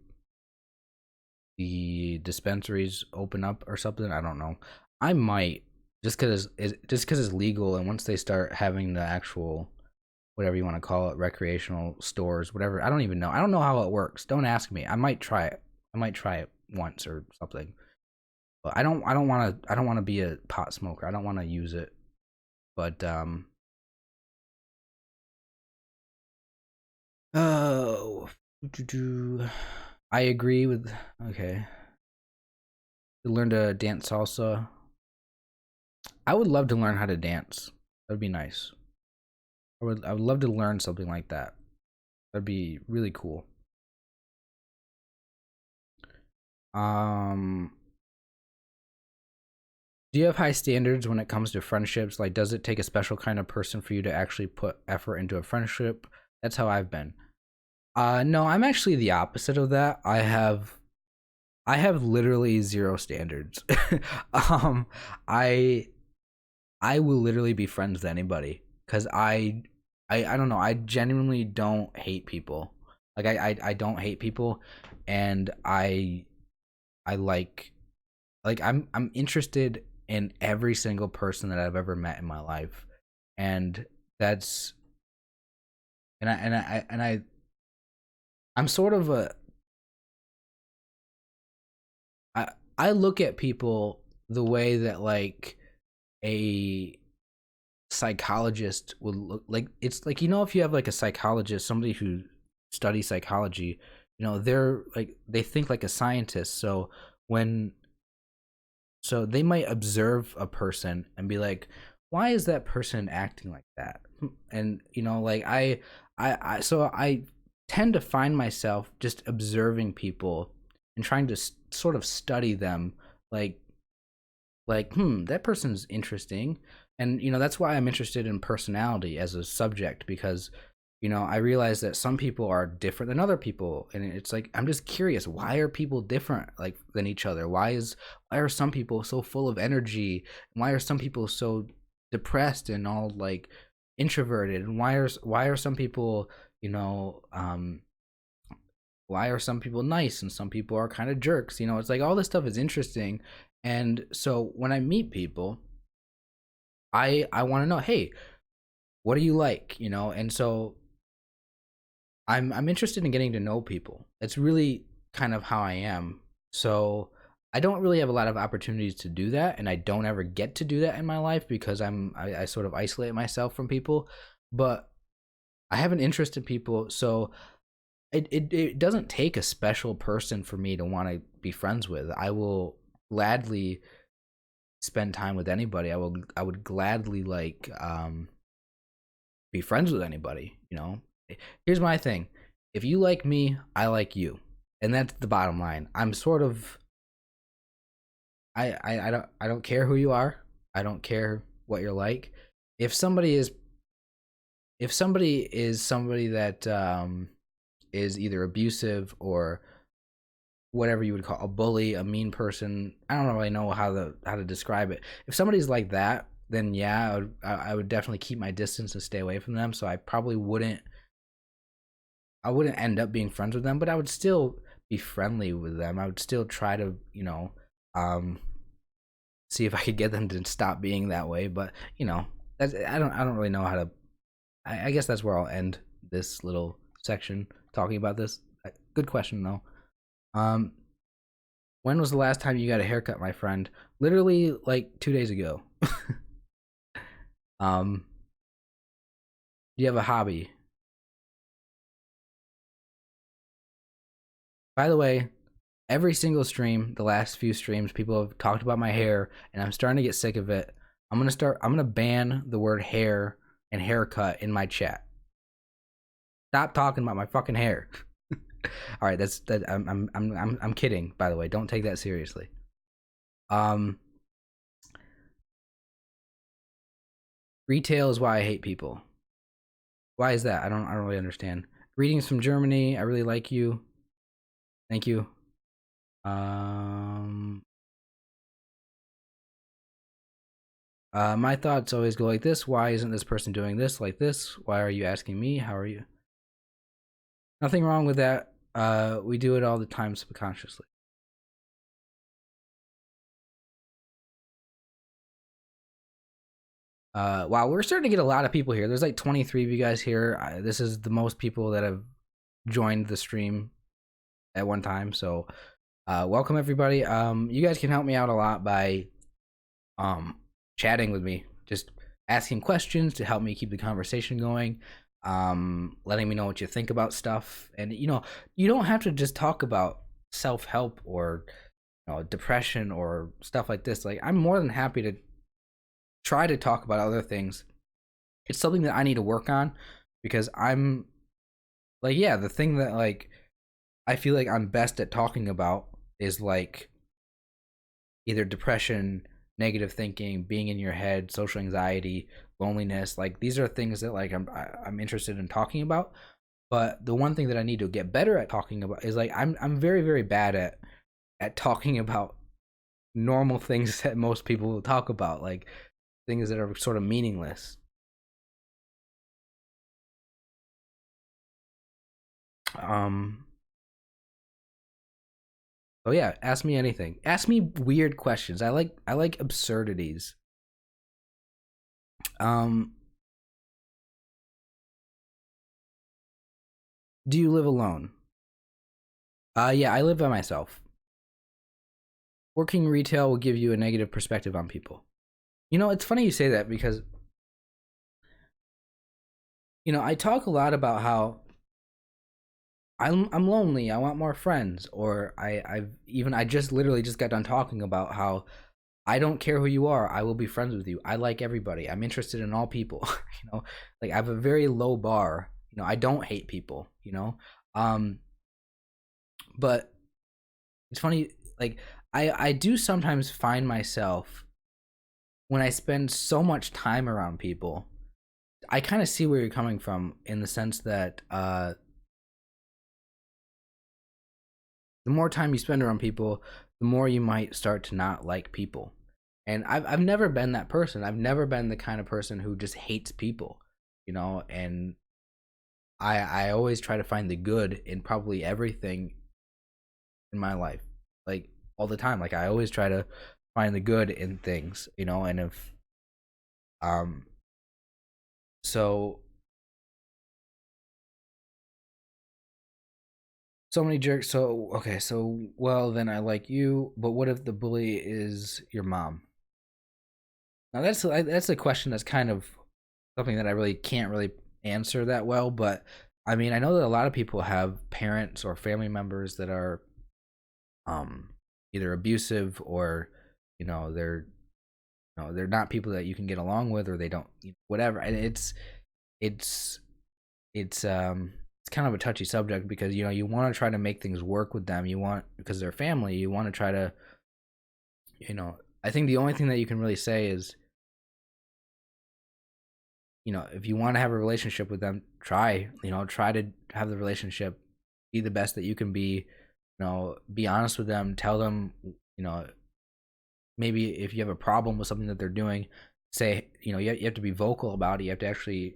the dispensaries open up or something. I don't know. I might, just because it's legal, and once they start having the actual, whatever you want to call it, recreational stores, whatever. I don't even know. I don't know how it works. Don't ask me. I might try it. I might try it once or something. But I don't want to be a pot smoker. I don't want to use it. But oh, I agree with, okay. To learn to dance salsa. I would love to learn how to dance. That'd be nice. I would love to learn something like that. That'd be really cool. Um do you have high standards when it comes to friendships? Like, does it take a special kind of person for you to actually put effort into a friendship? That's how I've been. No, I'm actually the opposite of that. I have literally zero standards. um I I will literally be friends with anybody because I don't know. I genuinely don't hate people. Like I don't hate people, and I like I'm interested in every single person that I've ever met in my life, and that's and I'm sort of a I look at people the way that like a psychologist would look. Like, it's like, if you have like a psychologist, somebody who studies psychology, they're like, they think like a scientist. When so they might observe a person and be like, why is that person acting like that? And like I tend to find myself just observing people and trying to sort of study them, like that person's interesting. And that's why I'm interested in personality as a subject, because I realize that some people are different than other people, and it's like, I'm just curious, why are people different, like, than each other? Why are some people so full of energy? Why are some people so depressed and all like introverted? And why are some people, why are some people nice and some people are kind of jerks? It's like all this stuff is interesting. And so when I meet people, I want to know, hey, what do you like? And so I'm interested in getting to know people. It's really kind of how I am. So I don't really have a lot of opportunities to do that, and I don't ever get to do that in my life because I sort of isolate myself from people. But I have an interest in people, so it doesn't take a special person for me to want to be friends with. I will gladly spend time with anybody. I would gladly like be friends with anybody, you know. Here's my thing. If you like me, I like you. And that's the bottom line. I'm sort of I don't care who you are. I don't care what you're like. If somebody is somebody that is either abusive or whatever you would call a bully, a mean person, I don't really know how to describe it. If somebody's like that, then yeah, I would definitely keep my distance and stay away from them. So I probably wouldn't end up being friends with them, but I would still be friendly with them. I would still try to, um, see if I could get them to stop being that way. But I don't really know how to. I guess that's where I'll end this little section talking about this. Good question though. Um, when was the last time you got a haircut, my friend? Literally like 2 days ago. Do you have a hobby? By the way, every single stream, the last few streams, people have talked about my hair, and I'm starting to get sick of it. I'm gonna ban the word hair and haircut in my chat. Stop talking about my fucking hair. All right, that's that. I'm kidding. By the way, don't take that seriously. Um, Retail is why I hate people. Why is that? I don't really understand. Greetings from Germany. I really like you. Thank you. My thoughts always go like this. Why isn't this person doing this like this? Why are you asking me? How are you? Nothing wrong with that. We do it all the time subconsciously. Wow, we're starting to get a lot of people here. There's like 23 of you guys here. This is the most people that have joined the stream at one time. So, welcome everybody. You guys can help me out a lot by chatting with me, just asking questions to help me keep the conversation going, letting me know what you think about stuff. And you don't have to just talk about self-help or depression or stuff like this. Like, I'm more than happy to try to talk about other things. It's something that I need to work on, because I'm like, yeah, the thing that like I feel like I'm best at talking about is like either depression, negative thinking, being in your head, social anxiety, loneliness. Like, these are things that like I'm interested in talking about. But the one thing that I need to get better at talking about is like I'm very very bad at talking about normal things that most people will talk about, like things that are sort of meaningless. Um oh yeah, ask me anything. Ask me weird questions. I like absurdities. Um do you live alone? Yeah, I live by myself. Working retail will give you a negative perspective on people. It's funny you say that, because I talk a lot about how I'm lonely. I want more friends, or I just literally just got done talking about how I don't care who you are. I will be friends with you. I like everybody. I'm interested in all people. Like, I have a very low bar. I don't hate people. Um, but it's funny. Like, I do sometimes find myself, when I spend so much time around people, I kind of see where you're coming from, in the sense that the more time you spend around people, the more you might start to not like people. And I've never been that person. I've never been the kind of person who just hates people, and I always try to find the good in probably everything in my life. Like, all the time. Like, I always try to find the good in things, and if um so so many jerks. So okay, so well, then I like you, but what if the bully is your mom? Now that's a question that's kind of something that I really can't really answer that well. But I mean, I know that a lot of people have parents or family members that are um either abusive, or they're they're not people that you can get along with, or they don't, whatever. And it's it's kind of a touchy subject because you want to try to make things work with them. You want, because they're family, you want to try to, you know I think the only thing that you can really say is, if you want to have a relationship with them, try to have the relationship, be the best that you can be. Be honest with them, tell them, you know maybe if you have a problem with something that they're doing, say, you have to be vocal about it. You have to actually,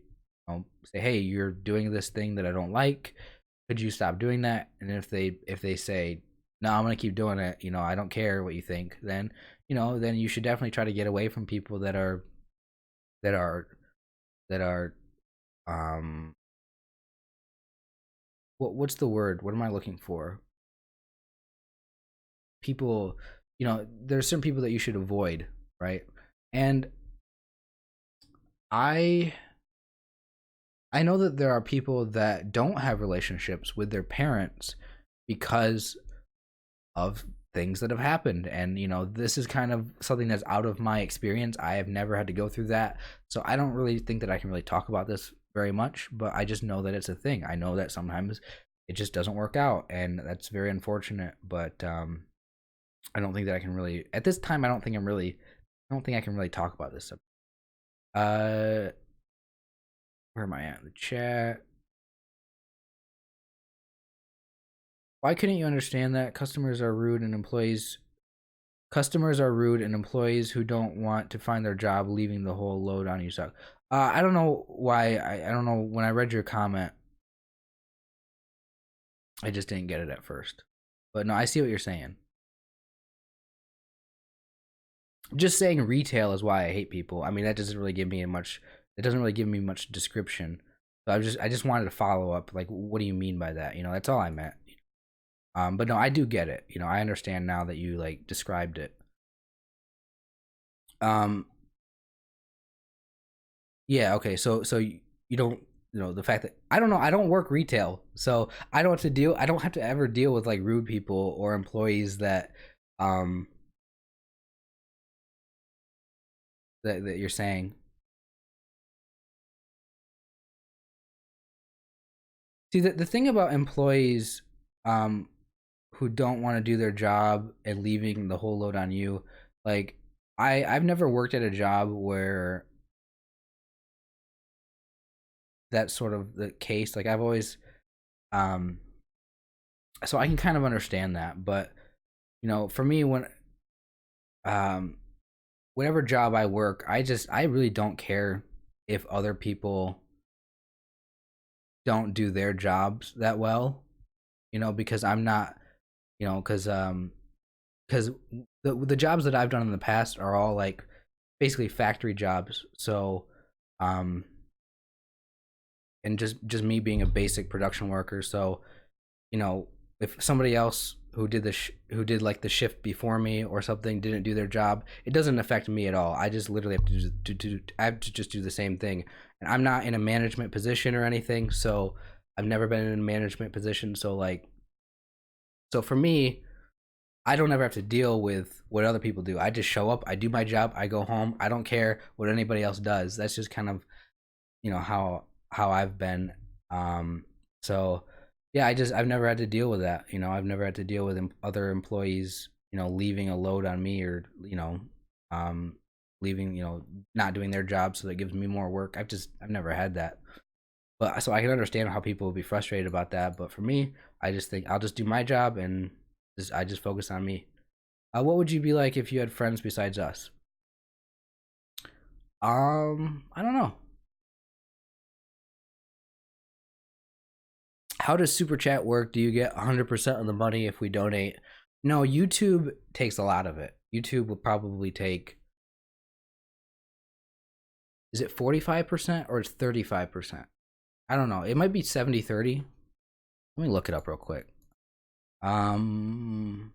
say, hey, you're doing this thing that I don't like, could you stop doing that? And if they say, no, I'm gonna keep doing it, I don't care what you think, then you should definitely try to get away from people that are that are um what's the word, what am I looking for? People, there's certain people that you should avoid, right? And i I know that there are people that don't have relationships with their parents because of things that have happened. And this is kind of something that's out of my experience. I have never had to go through that, so I don't really think that I can really talk about this very much, but I just know that it's a thing. I know that sometimes it just doesn't work out, and that's very unfortunate. But I don't think that I can really, at this time, I don't think I can really talk about this subject. uh where am I at in the chat? Why couldn't you understand that customers are rude and employees who don't want to find their job leaving the whole load on you suck? I don't know why. I don't know, when I read your comment, I just didn't get it at first. But no, I see what you're saying. Just saying retail is why I hate people. I mean, that doesn't really give me much. It doesn't really give me much description. So I just wanted to follow up. Like, what do you mean by that? That's all I meant. But no, I do get it. I understand now that you like described it. Um, yeah. Okay. So you don't, the fact that I don't know. I don't work retail, so I don't have to deal. I don't have to ever deal with like rude people or employees um, that you're saying. See, the thing about employees, um, who don't want to do their job and leaving the whole load on you, like I've never worked at a job where that's sort of the case. Like I've always, um, so I can kind of understand that. But for me, um, whatever job I work, I really don't care if other people don't do their jobs that well, because I'm not, because the jobs that I've done in the past are all like basically factory jobs. So, um, and just me being a basic production worker. So, you know, if somebody else who did like the shift before me or something didn't do their job, it doesn't affect me at all. I just literally have I have to just do the same thing. And I'm not in a management position or anything, so I've never been in a management position. So like, so for me, I don't ever have to deal with what other people do. I just show up, I do my job, I go home. I don't care what anybody else does. That's just kind of, how I've been. Um, so yeah, I've never had to deal with that. I've never had to deal with other employees, leaving a load on me, or um, leaving, not doing their job, so that gives me more work. I've never had that. But so I can understand how people would be frustrated about that. But for me, I just think I'll just do my job, and I just focus on me. What would you be like if you had friends besides us? I don't know. How does super chat work? Do you get 100% of the money if we donate? No, YouTube takes a lot of it. YouTube will probably take, is it 45% or it's 35%? I don't know. It might be 70/30. Let me look it up real quick. Um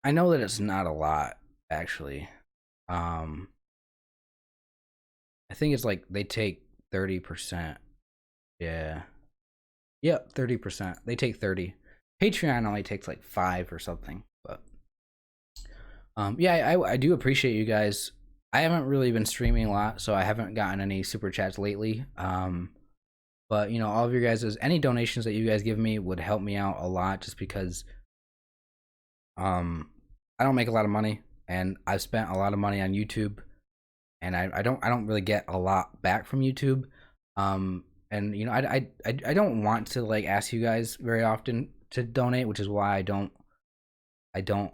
I know that it's not a lot, actually. Um I think it's like they take 30%. Yeah. Yep, 30%. They take 30. Patreon only takes like 5 or something. But yeah, I do appreciate you guys. I haven't really been streaming a lot, so I haven't gotten any super chats lately. But you know, all of your guys' any donations that you guys give me would help me out a lot, just because um I don't make a lot of money, and I've spent a lot of money on YouTube, and I don't really get a lot back from YouTube. And you know, I don't want to like ask you guys very often to donate, which is why I don't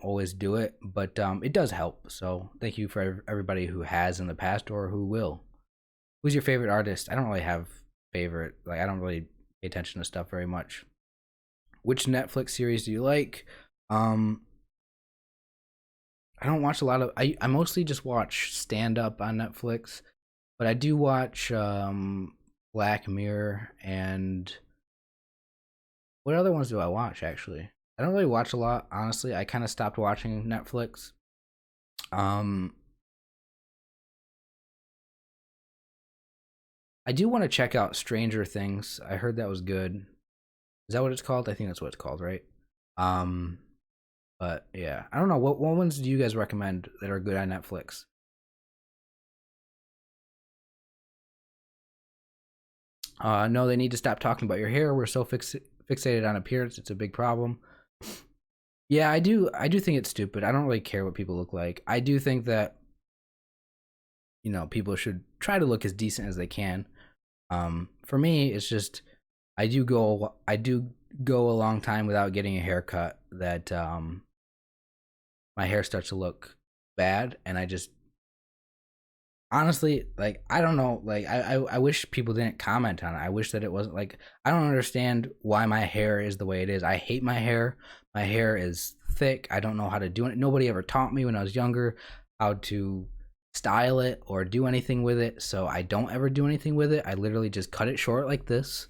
always do it, but it does help. So thank you for everybody who has in the past or who will. Who's your favorite artist? I don't really have favorite. Like, I don't really pay attention to stuff very much. Which Netflix series do you like? Um, I don't watch a lot of. I mostly just watch stand up on Netflix, but I do watch Black Mirror, and what other ones do I watch actually? I don't really watch a lot, honestly. I kind of stopped watching Netflix. Um, I do want to check out Stranger Things. I heard that was good. Is that what it's called? I think that's what it's called, right? Um, but yeah, I don't know. What ones do you guys recommend that are good on Netflix? No, they need to stop talking about your hair. We're so fixated on appearance. It's a big problem. Yeah, I do. I do think it's stupid. I don't really care what people look like. I do think that people should try to look as decent as they can. For me, it's just I do go a long time without getting a haircut that my hair starts to look bad, and I just honestly, like, I don't know, like, I wish people didn't comment on it. I wish that it wasn't like, I don't understand why my hair is the way it is. I hate my hair. My hair is thick. I don't know how to do it. Nobody ever taught me when I was younger how to style it or do anything with it, so I don't ever do anything with it. I literally just cut it short like this.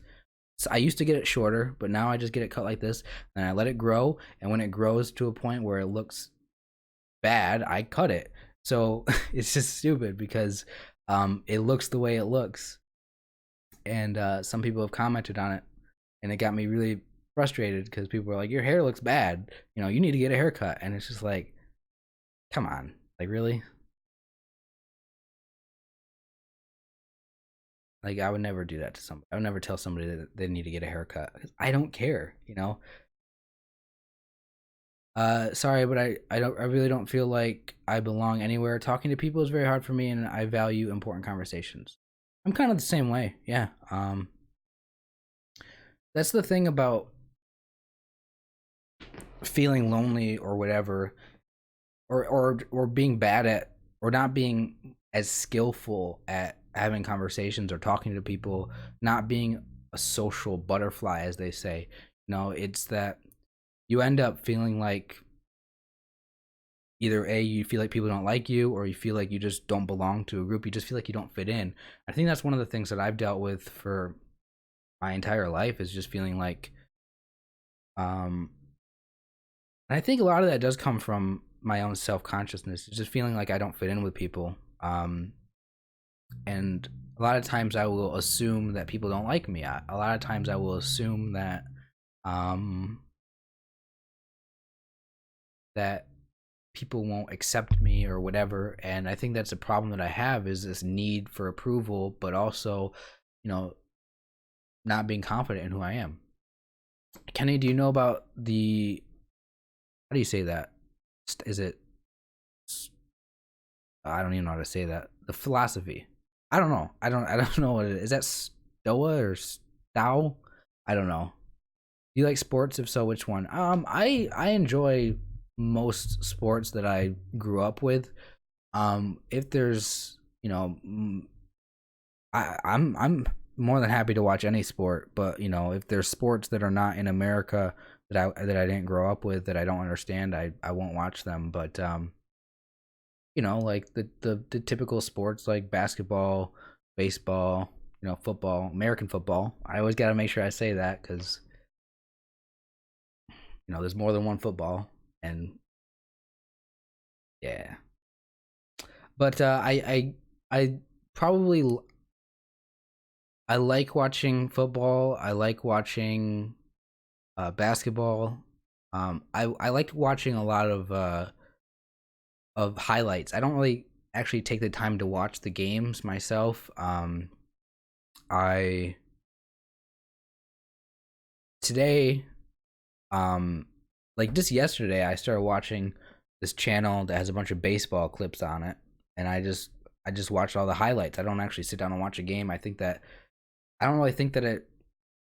So I used to get it shorter, but now I just get it cut like this, and I let it grow, and when it grows to a point where it looks bad, I cut it. So it's just stupid because it looks the way it looks, and some people have commented on it, and it got me really frustrated because people were like, "Your hair looks bad. You need to get a haircut." And it's just like, come on, like, really? Like, I would never do that to somebody. I would never tell somebody that they need to get a haircut. 'Cause I don't care. Sorry, but I really don't feel like I belong anywhere. Talking to people is very hard for me, and I value important conversations. I'm kind of the same way. Yeah. That's the thing about feeling lonely or whatever, or being bad at, or not being as skillful at having conversations or talking to people, not being a social butterfly, as they say. It's that you end up feeling like either A, you feel like people don't like you, or you feel like you just don't belong to a group. You just feel like you don't fit in. I think that's one of the things that I've dealt with for my entire life, is just feeling like, um and I think a lot of that does come from my own self-consciousness. It's just feeling like I don't fit in with people. And a lot of times I will assume that people don't like me. A lot of times I will assume um that people won't accept me or whatever, and I think that's a problem that I have, is this need for approval, but also, you know not being confident in who I am. Kenny, do you know about the, how do you say that? Is it, I don't even know how to say that, the philosophy? I don't know. I don't know what it is. Is that Stoa or Stahl? I don't know. Do you like sports? If so, which one? I enjoy most sports that I grew up with. If there's, I'm more than happy to watch any sport, but if there's sports that are not in America that I didn't grow up with, that I don't understand, I won't watch them. But like the typical sports like basketball, baseball, football, American football. I always got to make sure I say that because there's more than one football, and yeah. But I probably I like watching football. I like watching basketball. I like watching a lot of highlights. I don't really actually take the time to watch the games myself. I today um like just yesterday I started watching this channel that has a bunch of baseball clips on it, and I just watched all the highlights. I don't actually sit down and watch a game. I don't really think that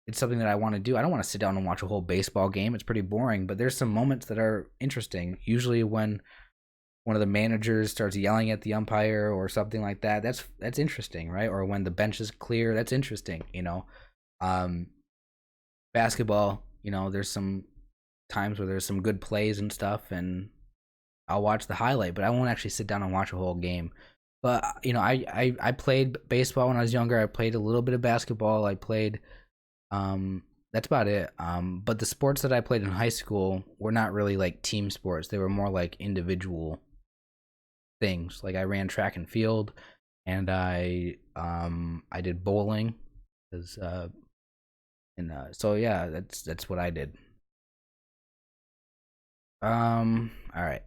it's something that I want to do. I don't want to sit down and watch a whole baseball game. It's pretty boring, but there's some moments that are interesting. Usually when one of the managers starts yelling at the umpire or something like that, that's interesting, right? Or when the bench is clear, that's interesting, you know. Um Basketball, there's some times where there's some good plays and stuff, and I'll watch the highlight, but I won't actually sit down and watch a whole game. But I played baseball when I was younger. I played a little bit of basketball. I played that's about it. But the sports that I played in high school were not really like team sports. They were more like individual things. Like I ran track and field, and I did bowling, cuz and so yeah, that's what I did. All right.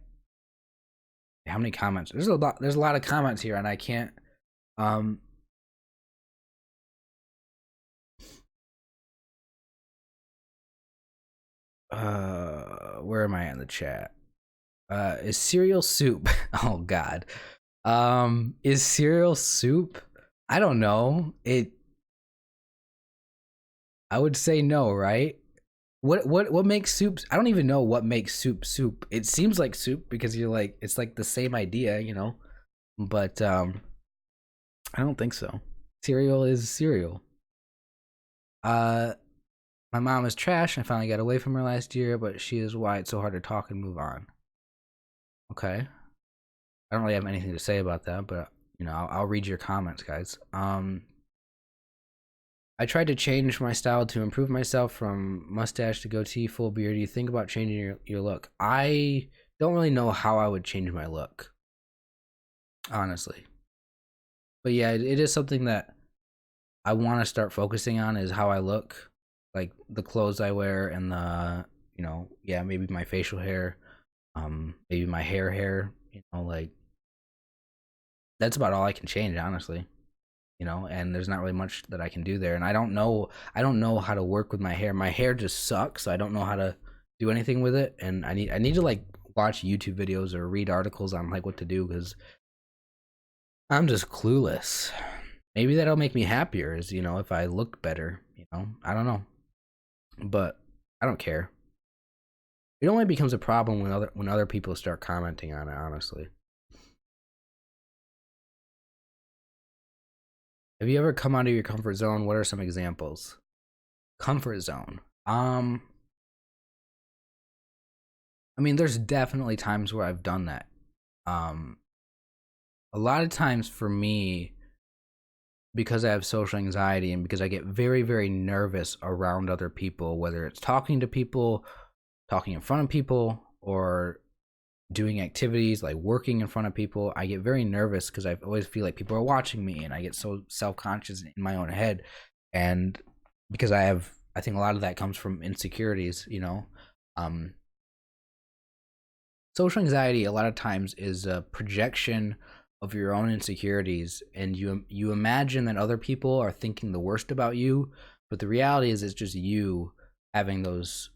How many comments? There's a lot of comments here, and I can't um where am I in the chat? Is cereal soup? Oh god. Is cereal soup? I don't know. I would say no, right? What makes soups? I don't even know what makes soup soup. It seems like soup because you're like it's like the same idea. But I don't think so. Cereal is cereal. Uh my mom is trash. I finally got away from her last year, but she is why it's so hard to talk and move on. Okay. I don't really have anything to say about that, but I'll read your comments, guys. I tried to change my style to improve myself from mustache to goatee, full beard. Do you think about changing your look? I don't really know how I would change my look, honestly. But yeah, it is something that I want to start focusing on is how I look, like the clothes I wear and yeah, maybe my facial hair, maybe my hair, like that's about all I can change, honestly. And there's not really much that I can do there. And I don't know how to work with my hair. My hair just sucks, so I don't know how to do anything with it. And I need to like watch YouTube videos or read articles on like what to do because I'm just clueless. Maybe that'll make me happier is, if I look better. I don't know. But I don't care. It only becomes a problem when other people start commenting on it, honestly. Have you ever come out of your comfort zone? What are some examples? Comfort zone. I mean, there's definitely times where I've done that. Um, a lot of times for me, because I have social anxiety and because I get very, very nervous around other people, whether it's talking to people, talking in front of people, or doing activities like working in front of people, I get very nervous because I always feel like people are watching me and I get so self conscious in my own head. And because I think a lot of that comes from insecurities. Um, Social anxiety a lot of times is a projection of your own insecurities, and you imagine that other people are thinking the worst about you, but the reality is it's just you having those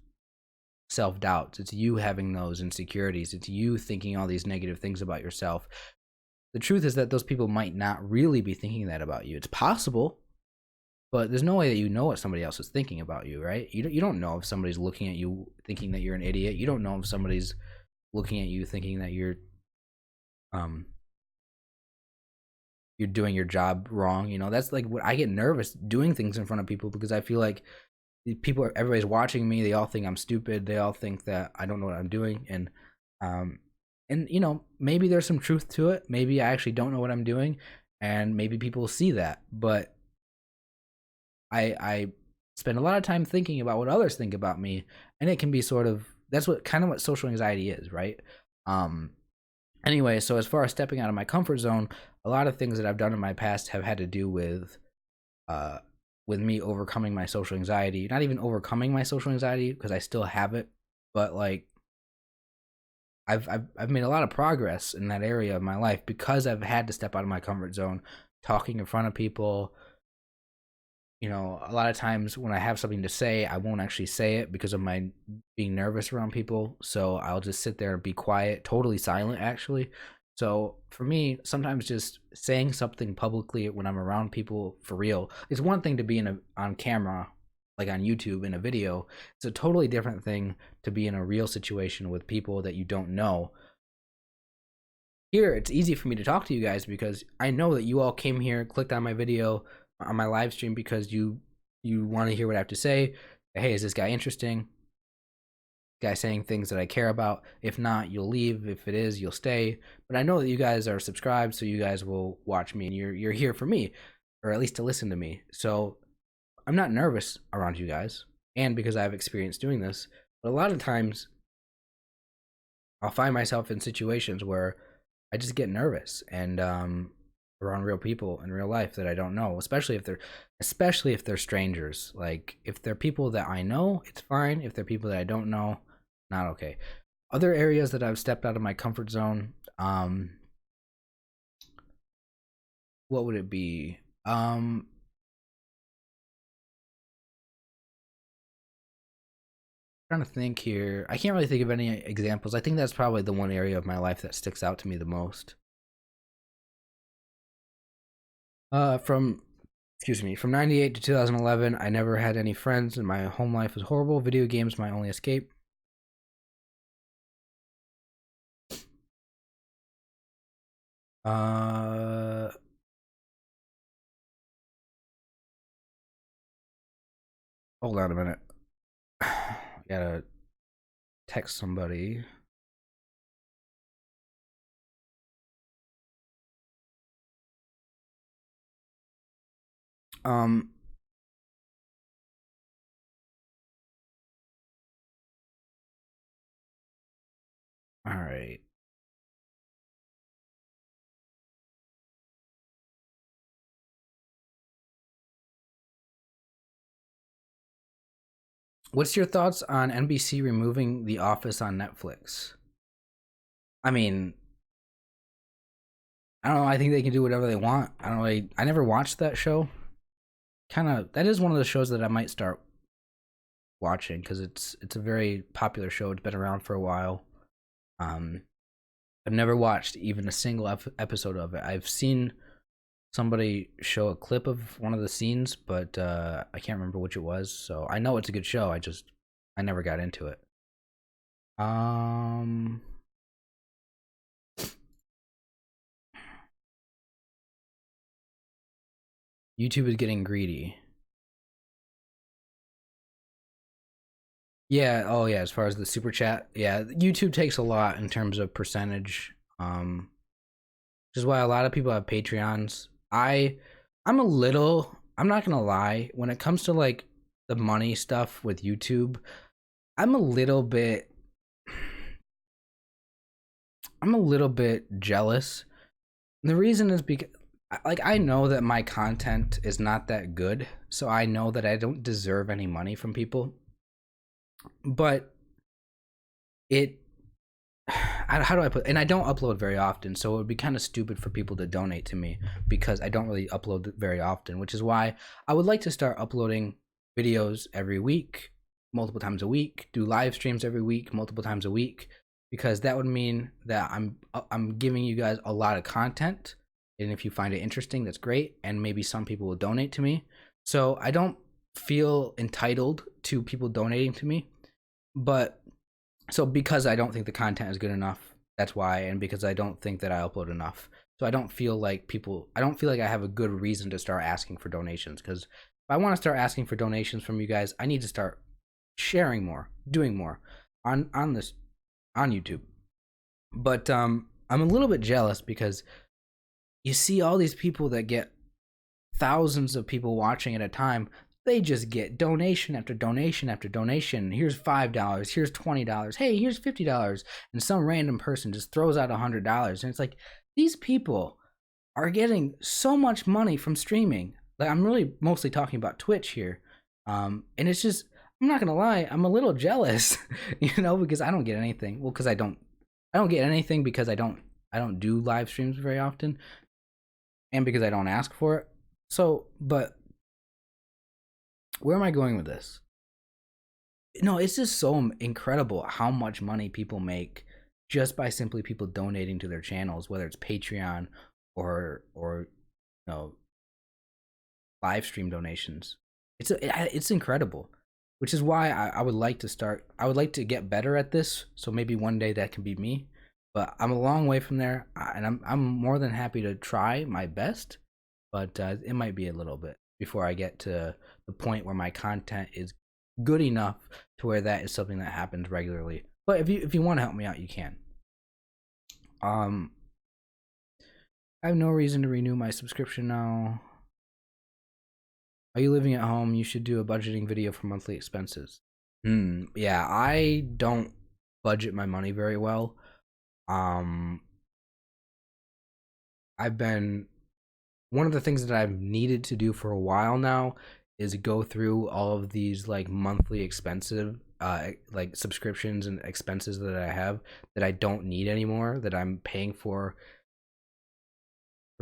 self-doubts. It's you having those insecurities. It's you thinking all these negative things about yourself. The truth is that those people might not really be thinking that about you. It's possible, but there's no way that you know what somebody else is thinking about you, right? You don't know if somebody's looking at you thinking that you're an idiot. You don't know if somebody's looking at you thinking that um you're doing your job wrong. That's like what I get nervous doing things in front of people because I feel like everybody's watching me. They all think I'm stupid. They all think that I don't know what I'm doing, um and maybe there's some truth to it. Maybe I actually don't know what I'm doing, and maybe people see that. But I spend a lot of time thinking about what others think about me, and it can be sort of that's what kind of what social anxiety is, right? um Anyway, so as far as stepping out of my comfort zone, a lot of things that I've done in my past have had to do with uh with me overcoming my social anxiety. Not even overcoming my social anxiety because I still have it, but like I've made a lot of progress in that area of my life because I've had to step out of my comfort zone, talking in front of people. You know, a lot of times when I have something to say, I won't actually say it because of my being nervous around people. So I'll just sit there and be quiet, totally silent, actually. So for me, sometimes just saying something publicly when I'm around people for real, it's one thing to be on camera, like on YouTube in a video. It's a totally different thing to be in a real situation with people that you don't know. Here, it's easy for me to talk to you guys because I know that you all came here, clicked on my video, on my live stream because you want to hear what I have to say. Hey, is this guy interesting? Guy saying things that I care about. If not, you'll leave. If it is, you'll stay. But I know that you guys are subscribed, so you guys will watch me and you're here for me, or at least to listen to me. So I'm not nervous around you guys, and because I have experience doing this. But a lot of times I'll find myself in situations where I just get nervous and around real people in real life that I don't know, especially if they're strangers. Like if they're people that I know, it's fine. If they're people that I don't know, not okay. Other areas that I've stepped out of my comfort zone, what would it be? Trying to think here. I can't really think of any examples. I think that's probably the one area of my life that sticks out to me the most. From excuse me, from 98 to 2011, I never had any friends and my home life was horrible. Video games my only escape. Uh Hold on a minute. Gotta text somebody. Um all right. What's your thoughts on NBC removing The Office on Netflix? I mean, I don't know. I think they can do whatever they want. I don't really. I never watched that show. Kind of. That is one of the shows that I might start watching because it's a very popular show. It's been around for a while. Um, I've never watched even a single episode of it. I've seen somebody show a clip of one of the scenes, but I can't remember which it was. So I know it's a good show. I never got into it. Um, YouTube is getting greedy. Yeah. Oh yeah. As far as the super chat, yeah, YouTube takes a lot in terms of percentage. Which is why a lot of people have Patreons. I'm a little. I'm not gonna lie. When it comes to like the money stuff with YouTube, I'm a little bit. I'm a little bit jealous. And the reason is because, like, I know that my content is not that good, so I know that I don't deserve any money from people. But it how do I put, and I don't upload very often, so it would be kind of stupid for people to donate to me because I don't really upload very often, which is why I would like to start uploading videos every week, multiple times a week, do live streams every week, multiple times a week, because that would mean that I'm giving you guys a lot of content, and if you find it interesting, that's great, and maybe some people will donate to me. So I don't feel entitled to people donating to me, but so because I don't think the content is good enough, that's why, and because I don't think that I upload enough. So I don't feel like I have a good reason to start asking for donations, because if I want to start asking for donations from you guys, I need to start sharing more, doing more on this on YouTube. But I'm a little bit jealous because you see all these people that get thousands of people watching at a time. They just get donation after donation after donation. Here's $5, here's $20, hey, here's $50, and some random person just throws out $100, and it's like these people are getting so much money from streaming. Like I'm really mostly talking about Twitch here. And it's just I'm not gonna lie, I'm a little jealous, because I don't get anything. Well, because I don't get anything because I don't do live streams very often, and because I don't ask for it. So, but where am I going with this? No, it's just so incredible how much money people make just by simply people donating to their channels, whether it's Patreon or you know live stream donations. It's incredible, which is why I would like to start. I would like to get better at this, so maybe one day that can be me. But I'm a long way from there, and I'm more than happy to try my best. But it might be a little bit before I get to the point where my content is good enough to where that is something that happens regularly. But if you want to help me out, you can. Um, I have no reason to renew my subscription now. Are you living at home? You should do a budgeting video for monthly expenses. Yeah, I don't budget my money very well. Um, I've been one of the things that I've needed to do for a while now is go through all of these like monthly expensive like subscriptions and expenses that I have that I don't need anymore, that I'm paying for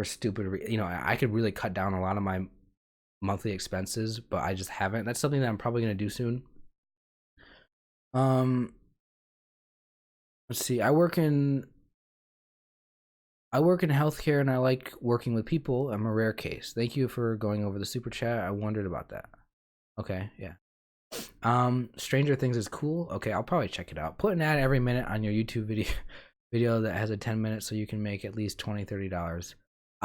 stupid I could really cut down a lot of my monthly expenses, but I just haven't. That's something that I'm probably going to do soon. um let's see. I work in healthcare and I like working with people. I'm a rare case. Thank you for going over the super chat. I wondered about that. Okay, yeah. Stranger Things is cool. Okay, I'll probably check it out. Put an ad every minute on your YouTube video that has a 10 minutes so you can make at least $20-$30.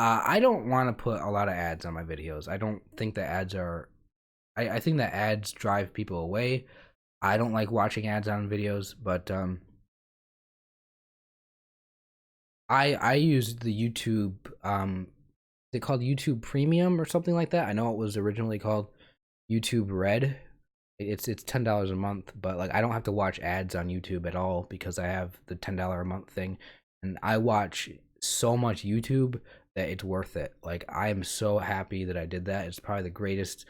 I don't want to put a lot of ads on my videos. I don't think that ads are I think that ads drive people away. I don't like watching ads on videos, but I use the YouTube is it called YouTube Premium or something like that? I know it was originally called YouTube Red. It's $10 a month, but like I don't have to watch ads on YouTube at all because I have the $10 a month thing, and I watch so much YouTube that it's worth it. Like I am so happy that I did that. It's probably the greatest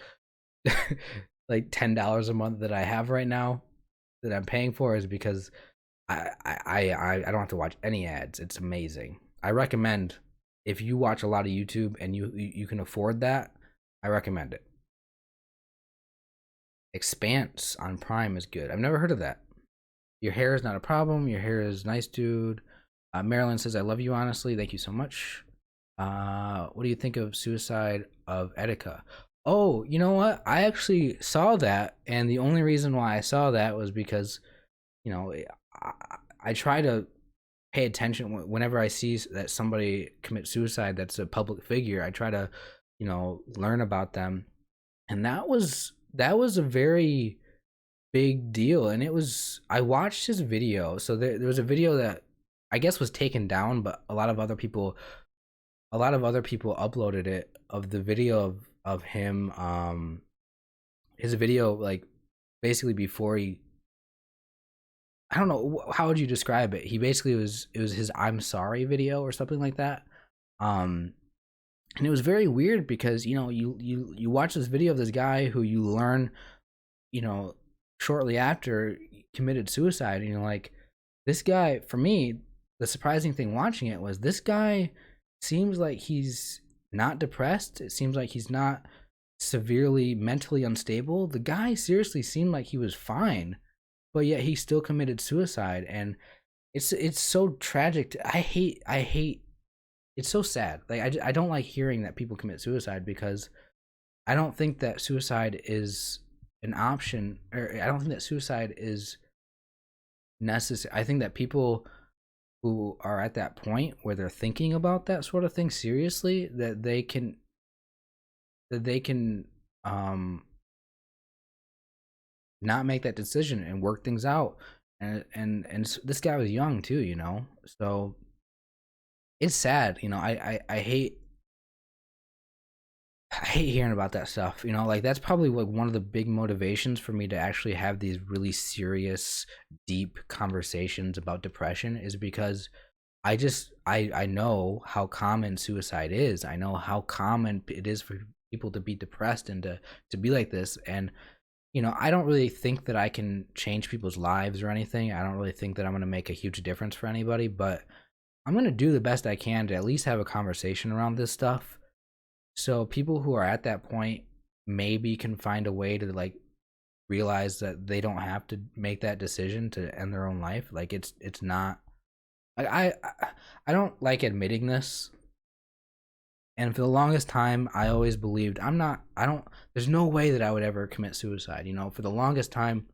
like $10 a month that I have right now that I'm paying for is because I don't have to watch any ads. It's amazing. I recommend if you watch a lot of YouTube and you can afford that, I recommend it. Expanse on Prime is good. I've never heard of that. Your hair is not a problem. Your hair is nice, dude. Marilyn says, I love you, honestly. Thank you so much. What do you think of Suicide of Etika? Oh, you know what? I actually saw that, and the only reason why I saw that was because, you know, I try to pay attention whenever I see that somebody commits suicide that's a public figure. I try to, learn about them. And that was a very big deal, and I watched his video. So there was a video that I guess was taken down, but a lot of other people uploaded it, of the video of him, his video, like basically before he, I don't know, how would you describe it? He basically it was his I'm sorry video or something like that. um and it was very weird because you watch this video of this guy who you learn, you know shortly after he committed suicide, and you're like, this guy, for me, the surprising thing watching it was this guy seems like he's not depressed. It seems like he's not severely mentally unstable. The guy seriously seemed like he was fine, but yet he still committed suicide. And it's so tragic. I hate it's so sad. Like I don't like hearing that people commit suicide, because I don't think that suicide is an option, or I don't think that suicide is necessary. I think that people who are at that point where they're thinking about that sort of thing seriously, that they can um not make that decision and work things out. And this guy was young too, so it's sad. I hate hearing about that stuff. Like that's probably like one of the big motivations for me to actually have these really serious, deep conversations about depression, is because I know how common suicide is. I know how common it is for people to be depressed and to be like this. And I don't really think that I can change people's lives or anything. I don't really think that I'm going to make a huge difference for anybody, but I'm going to do the best I can to at least have a conversation around this stuff. So people who are at that point maybe can find a way to like realize that they don't have to make that decision to end their own life. Like it's not like I don't like admitting this. And for the longest time, I always believed I don't, there's no way that I would ever commit suicide. For the longest time,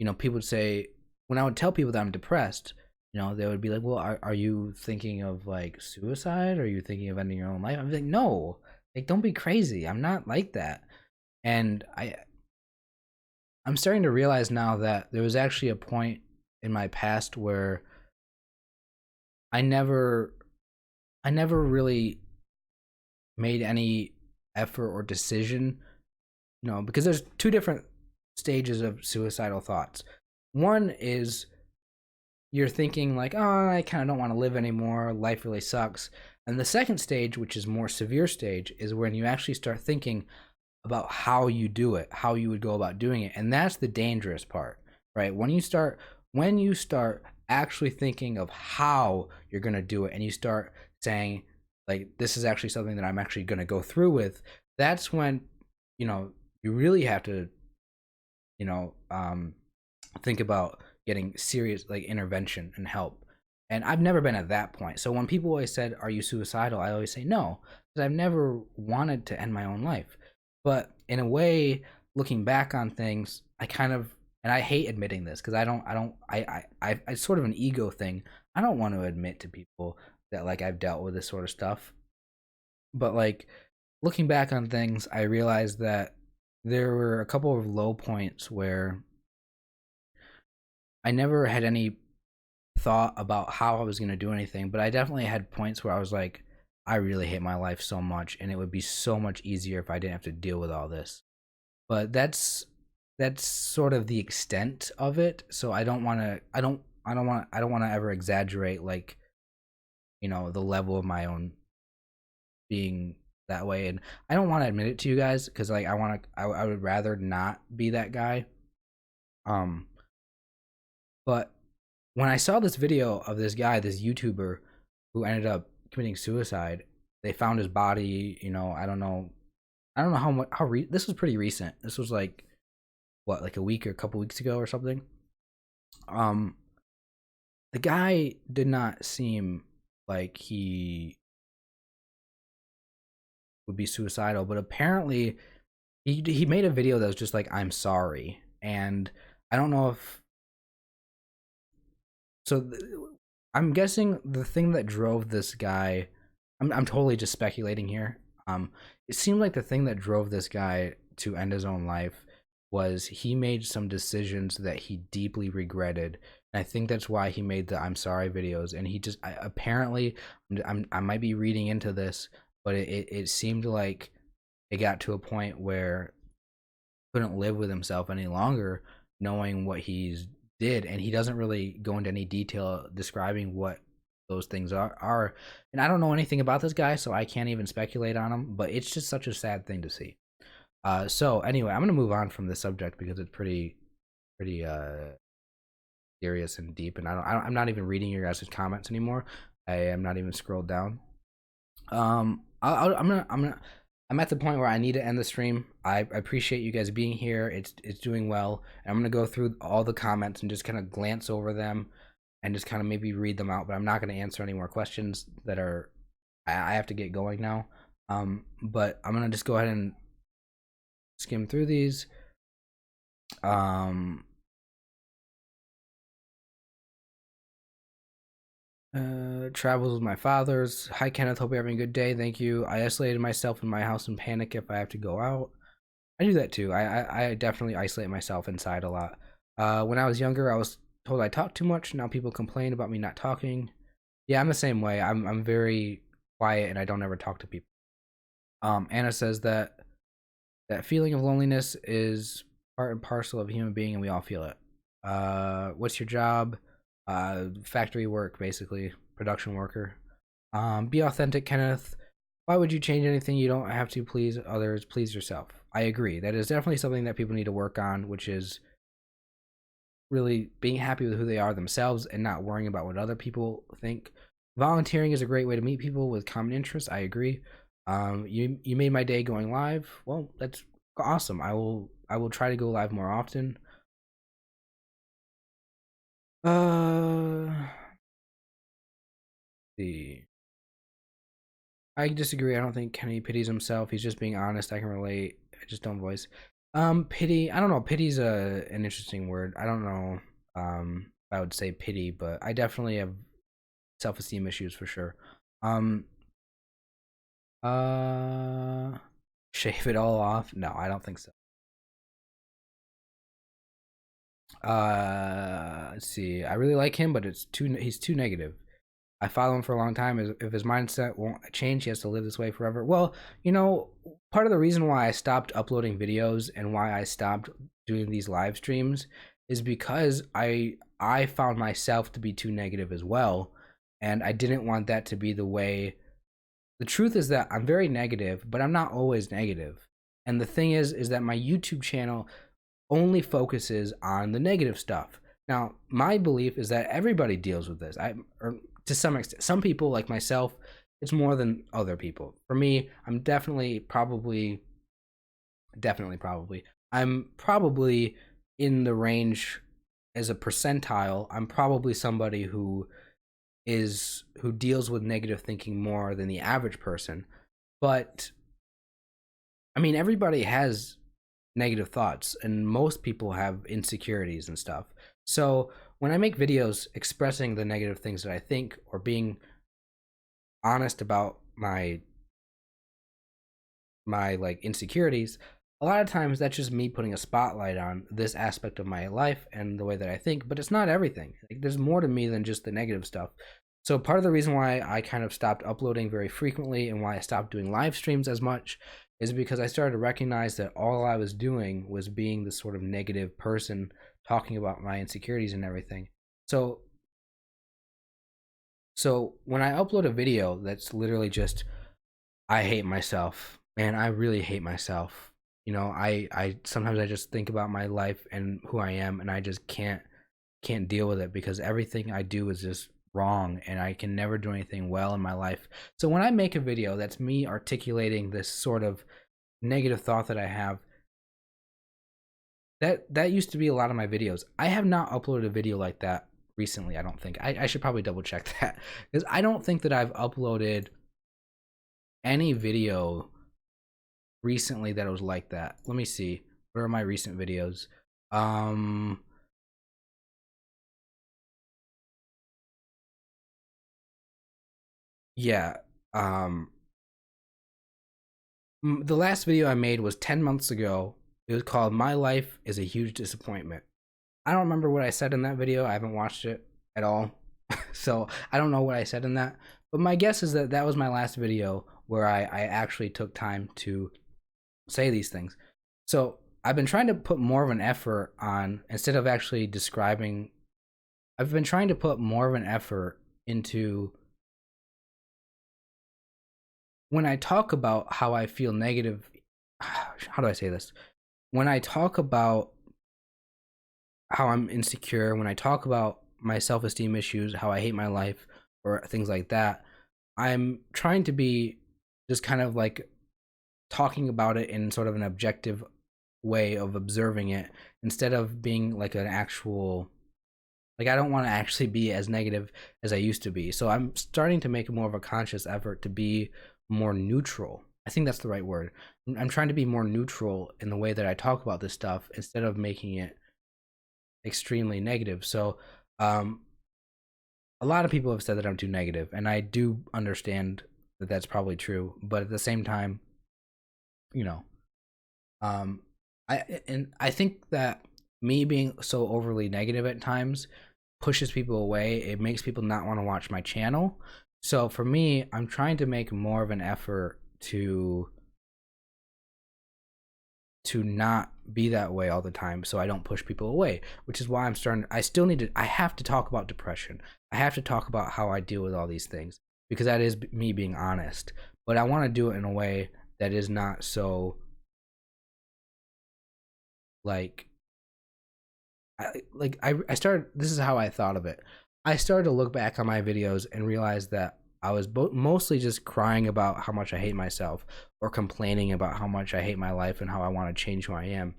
people would say, when I would tell people that I'm depressed, they would be like, well, are you thinking of like suicide? Are you thinking of ending your own life? I'm like, no, like, don't be crazy. I'm not like that. And I'm starting to realize now that there was actually a point in my past where I never really made any effort or decision, because there's two different stages of suicidal thoughts. One is you're thinking like, oh, I kind of don't want to live anymore, life really sucks. And the second stage, which is more severe stage, is when you actually start thinking about how you do it, how you would go about doing it. And that's the dangerous part, right? When you start actually thinking of how you're going to do it, and you start saying like, this is actually something that I'm actually going to go through with, that's when you really have to think about getting serious like intervention and help. And I've never been at that point. So when people always said, are you suicidal, I always say no, because I've never wanted to end my own life. But in a way, looking back on things, I kind of, and I hate admitting this because I sort of an ego thing. I don't want to admit to people that like I've dealt with this sort of stuff. But like looking back on things, I realized that there were a couple of low points where I never had any thought about how I was going to do anything, but I definitely had points where I was like, I really hate my life so much, and it would be so much easier if I didn't have to deal with all this. But that's sort of the extent of it. So I don't want to I don't want to ever exaggerate like the level of my own being that way. And I don't want to admit it to you guys because like I would rather not be that guy. Um but when I saw this video of this guy, this YouTuber who ended up committing suicide, they found his body, I don't know how much this was pretty recent. This was like what, like a week or a couple weeks ago or something. um the guy did not seem like he would be suicidal, but apparently he made a video that was just like, I'm sorry. And I don't know if so I'm guessing the thing that drove this guy, I'm totally just speculating here. It seemed like the thing that drove this guy to end his own life was he made some decisions that he deeply regretted. And I think that's why he made the I'm sorry videos. And he just apparently, I might be reading into this, but it seemed like it got to a point where he couldn't live with himself any longer, knowing what he's did. And he doesn't really go into any detail describing what those things are. And I don't know anything about this guy, so I can't even speculate on him, but it's just such a sad thing to see. So anyway, I'm gonna move on from this subject because it's pretty serious and deep, and I'm not even reading your guys' comments anymore. I am not even scrolled down. I'm at the point where I need to end the stream. I appreciate you guys being here. It's doing well. And I'm gonna go through all the comments and just kind of glance over them and just kind of maybe read them out. But I'm not gonna answer any more questions that are. I have to get going now. But I'm gonna just go ahead and skim through these. Travels with my father's. Hi Kenneth, hope you're having a good day. Thank you. I isolated myself in my house and panic if I have to go out. I do that too. I definitely isolate myself inside a lot. When I was younger, I was told I talk too much. Now people complain about me not talking. Yeah, I'm the same way. I'm very quiet and I don't ever talk to people. Anna says that feeling of loneliness is part and parcel of a human being, and we all feel it. What's your job? Factory work, basically, production worker. Be authentic, Kenneth. Why would you change anything? You don't have to please others, please yourself. I agree. That is definitely something that people need to work on, which is really being happy with who they are themselves and not worrying about what other people think. Volunteering is a great way to meet people with common interests. I agree. You made my day going live. Well, that's awesome. I will try to go live more often. Uh, see. I disagree. I don't think Kenny pities himself. He's just being honest. I can relate. I just don't voice. Pity. I don't know. Pity's an interesting word. I don't know. I would say pity, but I definitely have self-esteem issues for sure. Um, uh, Shave it all off? No, I don't think so. Let's see. I really like him, but he's too negative. I follow him for a long time. If his mindset won't change, he has to live this way forever. Well, part of the reason why I stopped uploading videos and why I stopped doing these live streams is because I found myself to be too negative as well, and I didn't want that to be the way. The truth is that I'm very negative, but I'm not always negative. And the thing is that my YouTube channel only focuses on the negative stuff. Now, my belief is that everybody deals with this. Or to some extent, some people like myself, it's more than other people. For me, I'm I'm probably in the range as a percentile. I'm probably somebody who deals with negative thinking more than the average person. But I mean, everybody has negative thoughts and most people have insecurities and stuff. So when I make videos expressing the negative things that I think or being honest about my like insecurities, a lot of times that's just me putting a spotlight on this aspect of my life and the way that I think, but it's not everything. Like, there's more to me than just the negative stuff. So part of the reason why I kind of stopped uploading very frequently and why I stopped doing live streams as much is because I started to recognize that all I was doing was being this sort of negative person talking about my insecurities and everything. So when I upload a video that's literally just I hate myself. Man, I really hate myself. I sometimes I just think about my life and who I am and I just can't deal with it because everything I do is just wrong and I can never do anything well in my life. So when I make a video that's me articulating this sort of negative thought that I have, that used to be a lot of my videos. I have not uploaded a video like that recently, I don't think. I should probably double check that because I don't think that I've uploaded any video recently that was like that. Let me see. What are my recent videos? Yeah. The last video I made was 10 months ago. It was called My Life is a Huge Disappointment. I don't remember what I said in that video. I haven't watched it at all. So I don't know what I said in that. But my guess is that that was my last video where I actually took time to say these things. So I've been trying to put more of an effort on, instead of actually describing, I've been trying to put more of an effort into when I talk about how I feel negative. How do I say this? When I talk about how I'm insecure, when I talk about my self-esteem issues, how I hate my life, or things like that, I'm trying to be just kind of like talking about it in sort of an objective way of observing it instead of being like an actual, like, I don't want to actually be as negative as I used to be. So I'm starting to make more of a conscious effort to be more neutral. I think that's the right word. I'm trying to be more neutral in the way that I talk about this stuff instead of making it extremely negative. So um a lot of people have said that I'm too negative, and I do understand that that's probably true, but at the same time, you know, um I think that me being so overly negative at times pushes people away. It makes people not want to watch my channel. So for me, I'm trying to make more of an effort to not be that way all the time so I don't push people away, which is why I have to talk about depression. I have to talk about how I deal with all these things because that is me being honest. but I want to do it in a way that is not so like I started. This is how I thought of it. I started to look back on my videos and realize that I was mostly just crying about how much I hate myself, or complaining about how much I hate my life and how I want to change who I am.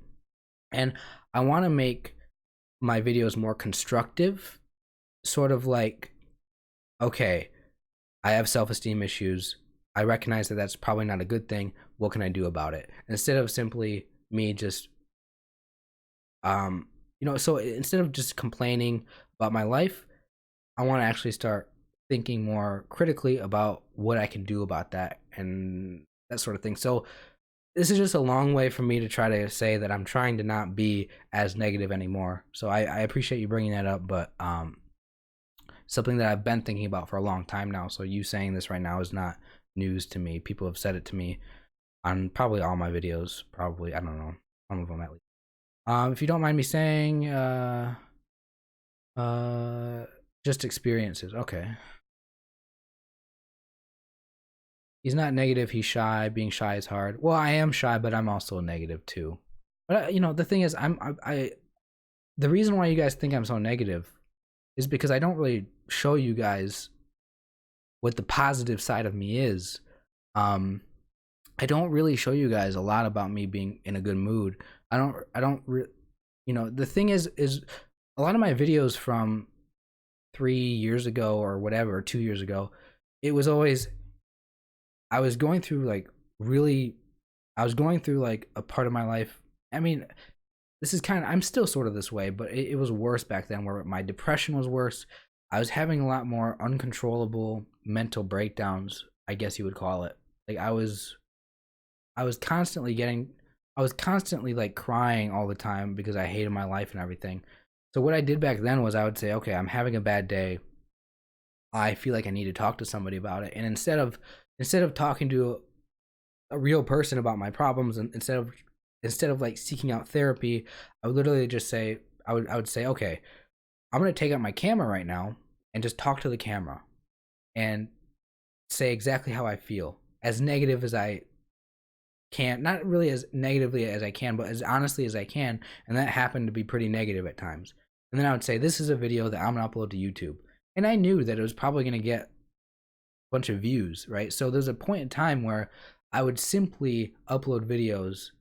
And I want to make my videos more constructive, sort of like, okay, I have self-esteem issues. I recognize that that's probably not a good thing. What can I do about it? Instead of simply me just so instead of just complaining about my life, I want to actually start thinking more critically about what I can do about that and that sort of thing. So this is just a long way for me to try to say that I'm trying to not be as negative anymore. So I appreciate you bringing that up, but something that I've been thinking about for a long time now. So you saying this right now is not news to me. People have said it to me on probably all my videos. Probably, I don't know, some of them at least. If you don't mind me saying, uh, just experiences. Okay. He's not negative. He's shy. Being shy is hard. Well, I am shy, but I'm also negative too. But the thing is, the reason why you guys think I'm so negative is because I don't really show you guys what the positive side of me is. I don't really show you guys a lot about me being in a good mood. The thing is a lot of my videos from 3 years ago or whatever, 2 years ago, it was always, I was going through like really, I was going through like a part of my life. I mean, this is kind of, I'm still sort of this way, but it was worse back then, where my depression was worse. I was having a lot more uncontrollable mental breakdowns, I guess you would call it. Like I was constantly getting, I was constantly like crying all the time because I hated my life and everything. So what I did back then was I would say, okay, I'm having a bad day. I feel like I need to talk to somebody about it. And instead of talking to a real person about my problems, and instead of like seeking out therapy, I would literally just say, I would say, okay, I'm gonna take out my camera right now and just talk to the camera and say exactly how I feel, as negative as I can, not really as negatively as I can, but as honestly as I can. And that happened to be pretty negative at times. And then I would say, this is a video that I'm gonna upload to YouTube. And I knew that it was probably gonna get a bunch of views, right? So there's a point in time where I would simply upload videos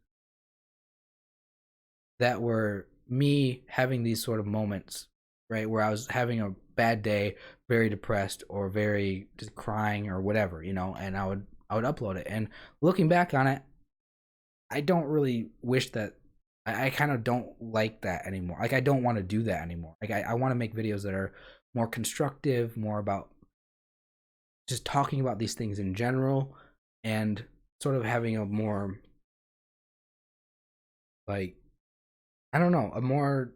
that were me having these sort of moments, right? Where I was having a bad day, very depressed, or very just crying or whatever, and I would upload it. And looking back on it, I don't really wish that, I kind of don't like that anymore. Like I don't want to do that anymore. Like I want to make videos that are more constructive, more about just talking about these things in general, and sort of having a more, like, I don't know, a more,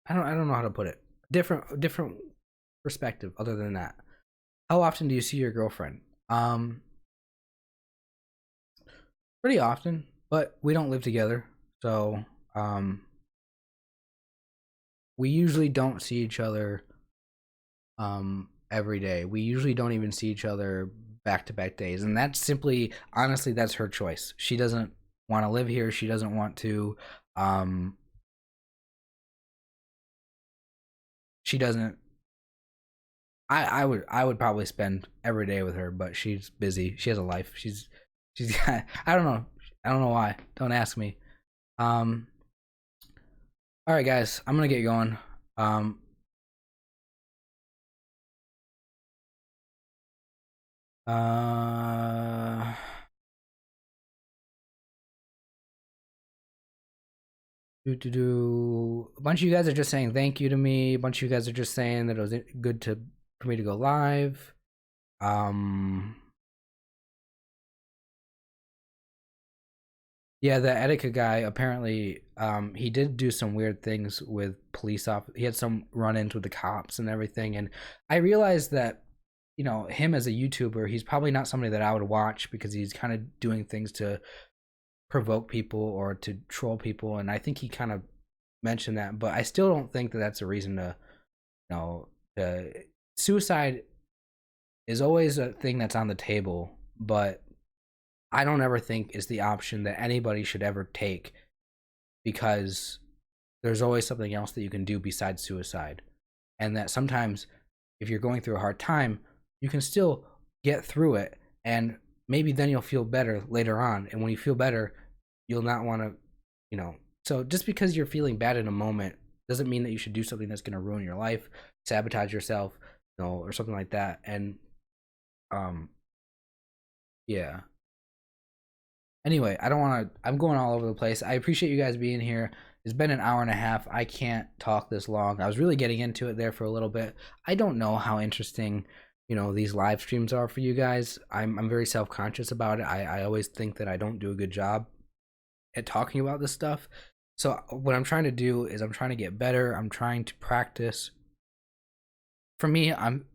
I don't know how to put it. Different perspective other than that. How often do you see your girlfriend? Pretty often, but we don't live together. So, we usually don't see each other every day. We usually don't even see each other back to back days. And that's simply, honestly, that's her choice. She doesn't want to live here. She doesn't want to, she doesn't, I would probably spend every day with her, but she's busy. She has a life. She's I don't know. I don't know why. Don't ask me. Um all right, guys, I'm going to get going. Um uh A bunch of you guys are just saying thank you to me. A bunch of you guys are just saying that it was good to for me to go live. Um Yeah, the etiquette guy, apparently, he did do some weird things with police off. He had some run-ins with the cops and everything, and I realized that, him as a YouTuber, he's probably not somebody that I would watch, because he's kind of doing things to provoke people or to troll people, and I think he kind of mentioned that, but I still don't think that that's a reason to, you know, suicide is always a thing that's on the table, but I don't ever think is the option that anybody should ever take, because there's always something else that you can do besides suicide. And that sometimes if you're going through a hard time, you can still get through it, and maybe then you'll feel better later on. And when you feel better, you'll not want to, you know. So just because you're feeling bad in a moment doesn't mean that you should do something that's going to ruin your life, sabotage yourself, or something like that. And um yeah. Anyway, I don't want to. I'm going all over the place. I appreciate you guys being here. It's been an hour and a half. I can't talk this long. I was really getting into it there for a little bit. I don't know how interesting, these live streams are for you guys. I'm very self conscious about it. I always think that I don't do a good job at talking about this stuff. So what I'm trying to do is I'm trying to get better. I'm trying to practice. For me, I'm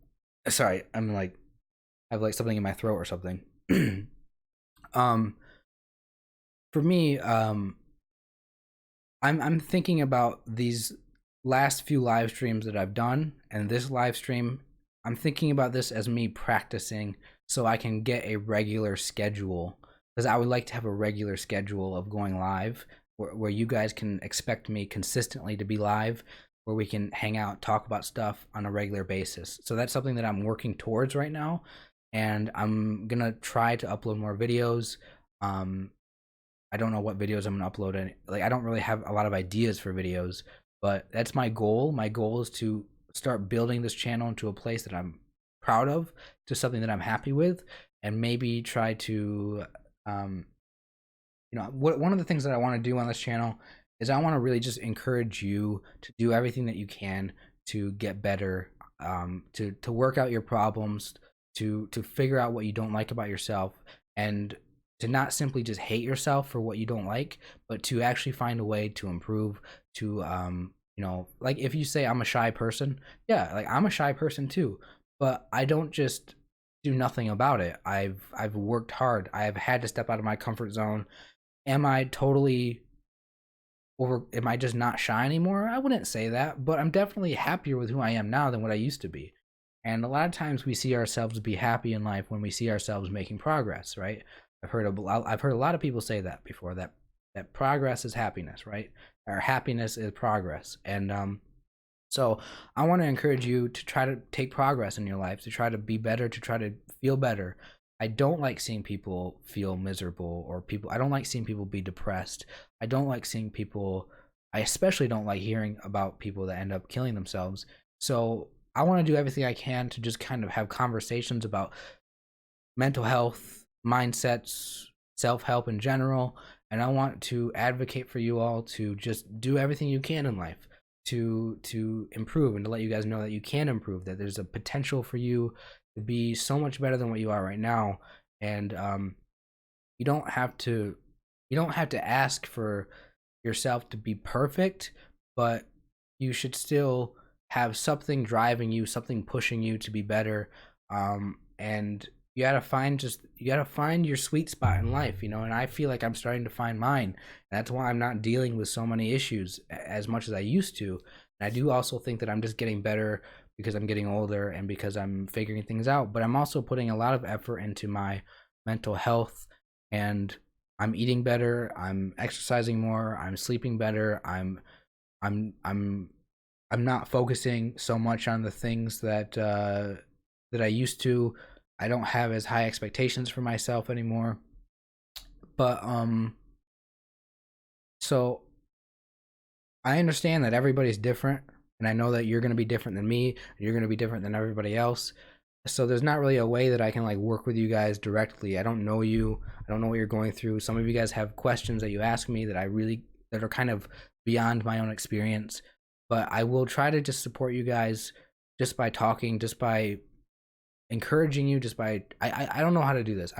sorry. I'm like I have like something in my throat or something. um for me, I'm thinking about these last few live streams that I've done, and this live stream, I'm thinking about this as me practicing so I can get a regular schedule, because I would like to have a regular schedule of going live where you guys can expect me consistently to be live, where we can hang out, talk about stuff on a regular basis. So that's something that I'm working towards right now, and I'm gonna try to upload more videos. Um, I don't know what videos I'm gonna upload. Like, I don't really have a lot of ideas for videos, but that's my goal. My goal is to start building this channel into a place that I'm proud of, to something that I'm happy with, and maybe try to, one of the things that I want to do on this channel is I want to really just encourage you to do everything that you can to get better, to work out your problems, to figure out what you don't like about yourself, and to not simply just hate yourself for what you don't like, but to actually find a way to improve, to like if you say I'm a shy person, yeah, like I'm a shy person too, but I don't just do nothing about it. I've worked hard. I've had to step out of my comfort zone. Am I totally am I just not shy anymore? I wouldn't say that, but I'm definitely happier with who I am now than what I used to be. And a lot of times we see ourselves be happy in life when we see ourselves making progress, right? I've heard a lot of people say that before, that progress is happiness, right? Or happiness is progress. And so I want to encourage you to try to take progress in your life, to try to be better, to try to feel better. I don't like seeing people feel miserable, or I don't like seeing people be depressed. I don't like seeing people, I especially don't like hearing about people that end up killing themselves. So I want to do everything I can to just kind of have conversations about mental health, mindsets, self-help in general, and I want to advocate for you all to just do everything you can in life to improve, and to let you guys know that you can improve, that there's a potential for you to be so much better than what you are right now. And you don't have to ask for yourself to be perfect, but you should still have something driving you, something pushing you to be better. And you gotta find your sweet spot in life, and I feel like I'm starting to find mine. That's why I'm not dealing with so many issues as much as I used to. And I do also think that I'm just getting better because I'm getting older and because I'm figuring things out, but I'm also putting a lot of effort into my mental health, and I'm eating better, I'm exercising more, I'm sleeping better, I'm I'm not focusing so much on the things that I used to. I don't have as high expectations for myself anymore. But so I understand that everybody's different, and I know that you're going to be different than me, and you're going to be different than everybody else. So there's not really a way that I can like work with you guys directly. I don't know you. I don't know what you're going through. Some of you guys have questions that you ask me that are kind of beyond my own experience, but I will try to just support you guys just by talking, just by encouraging you, just by I don't know how to do this.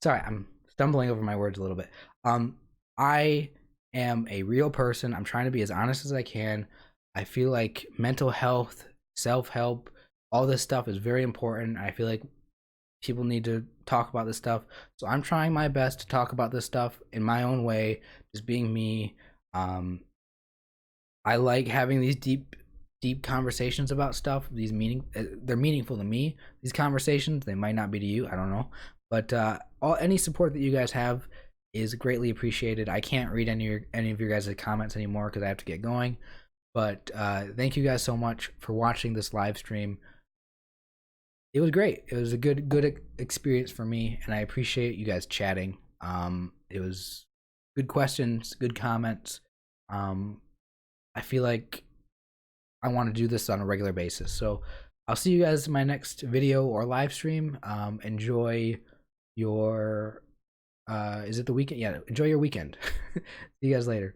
Sorry, I'm stumbling over my words a little bit. I am a real person. I'm trying to be as honest as I can. I feel like mental health, self-help, all this stuff is very important. I feel like people need to talk about this stuff. So I'm trying my best to talk about this stuff in my own way, just being me. I like having these deep deep conversations about stuff. They're meaningful to me. These conversations, they might not be to you. I don't know, but any support that you guys have is greatly appreciated. I can't read any of your guys' comments anymore because I have to get going. But thank you guys so much for watching this live stream. It was great. It was a good experience for me, and I appreciate you guys chatting. It was good questions, good comments. I feel like I want to do this on a regular basis. So I'll see you guys in my next video or live stream. Enjoy your is it the weekend? Yeah, enjoy your weekend. See you guys later.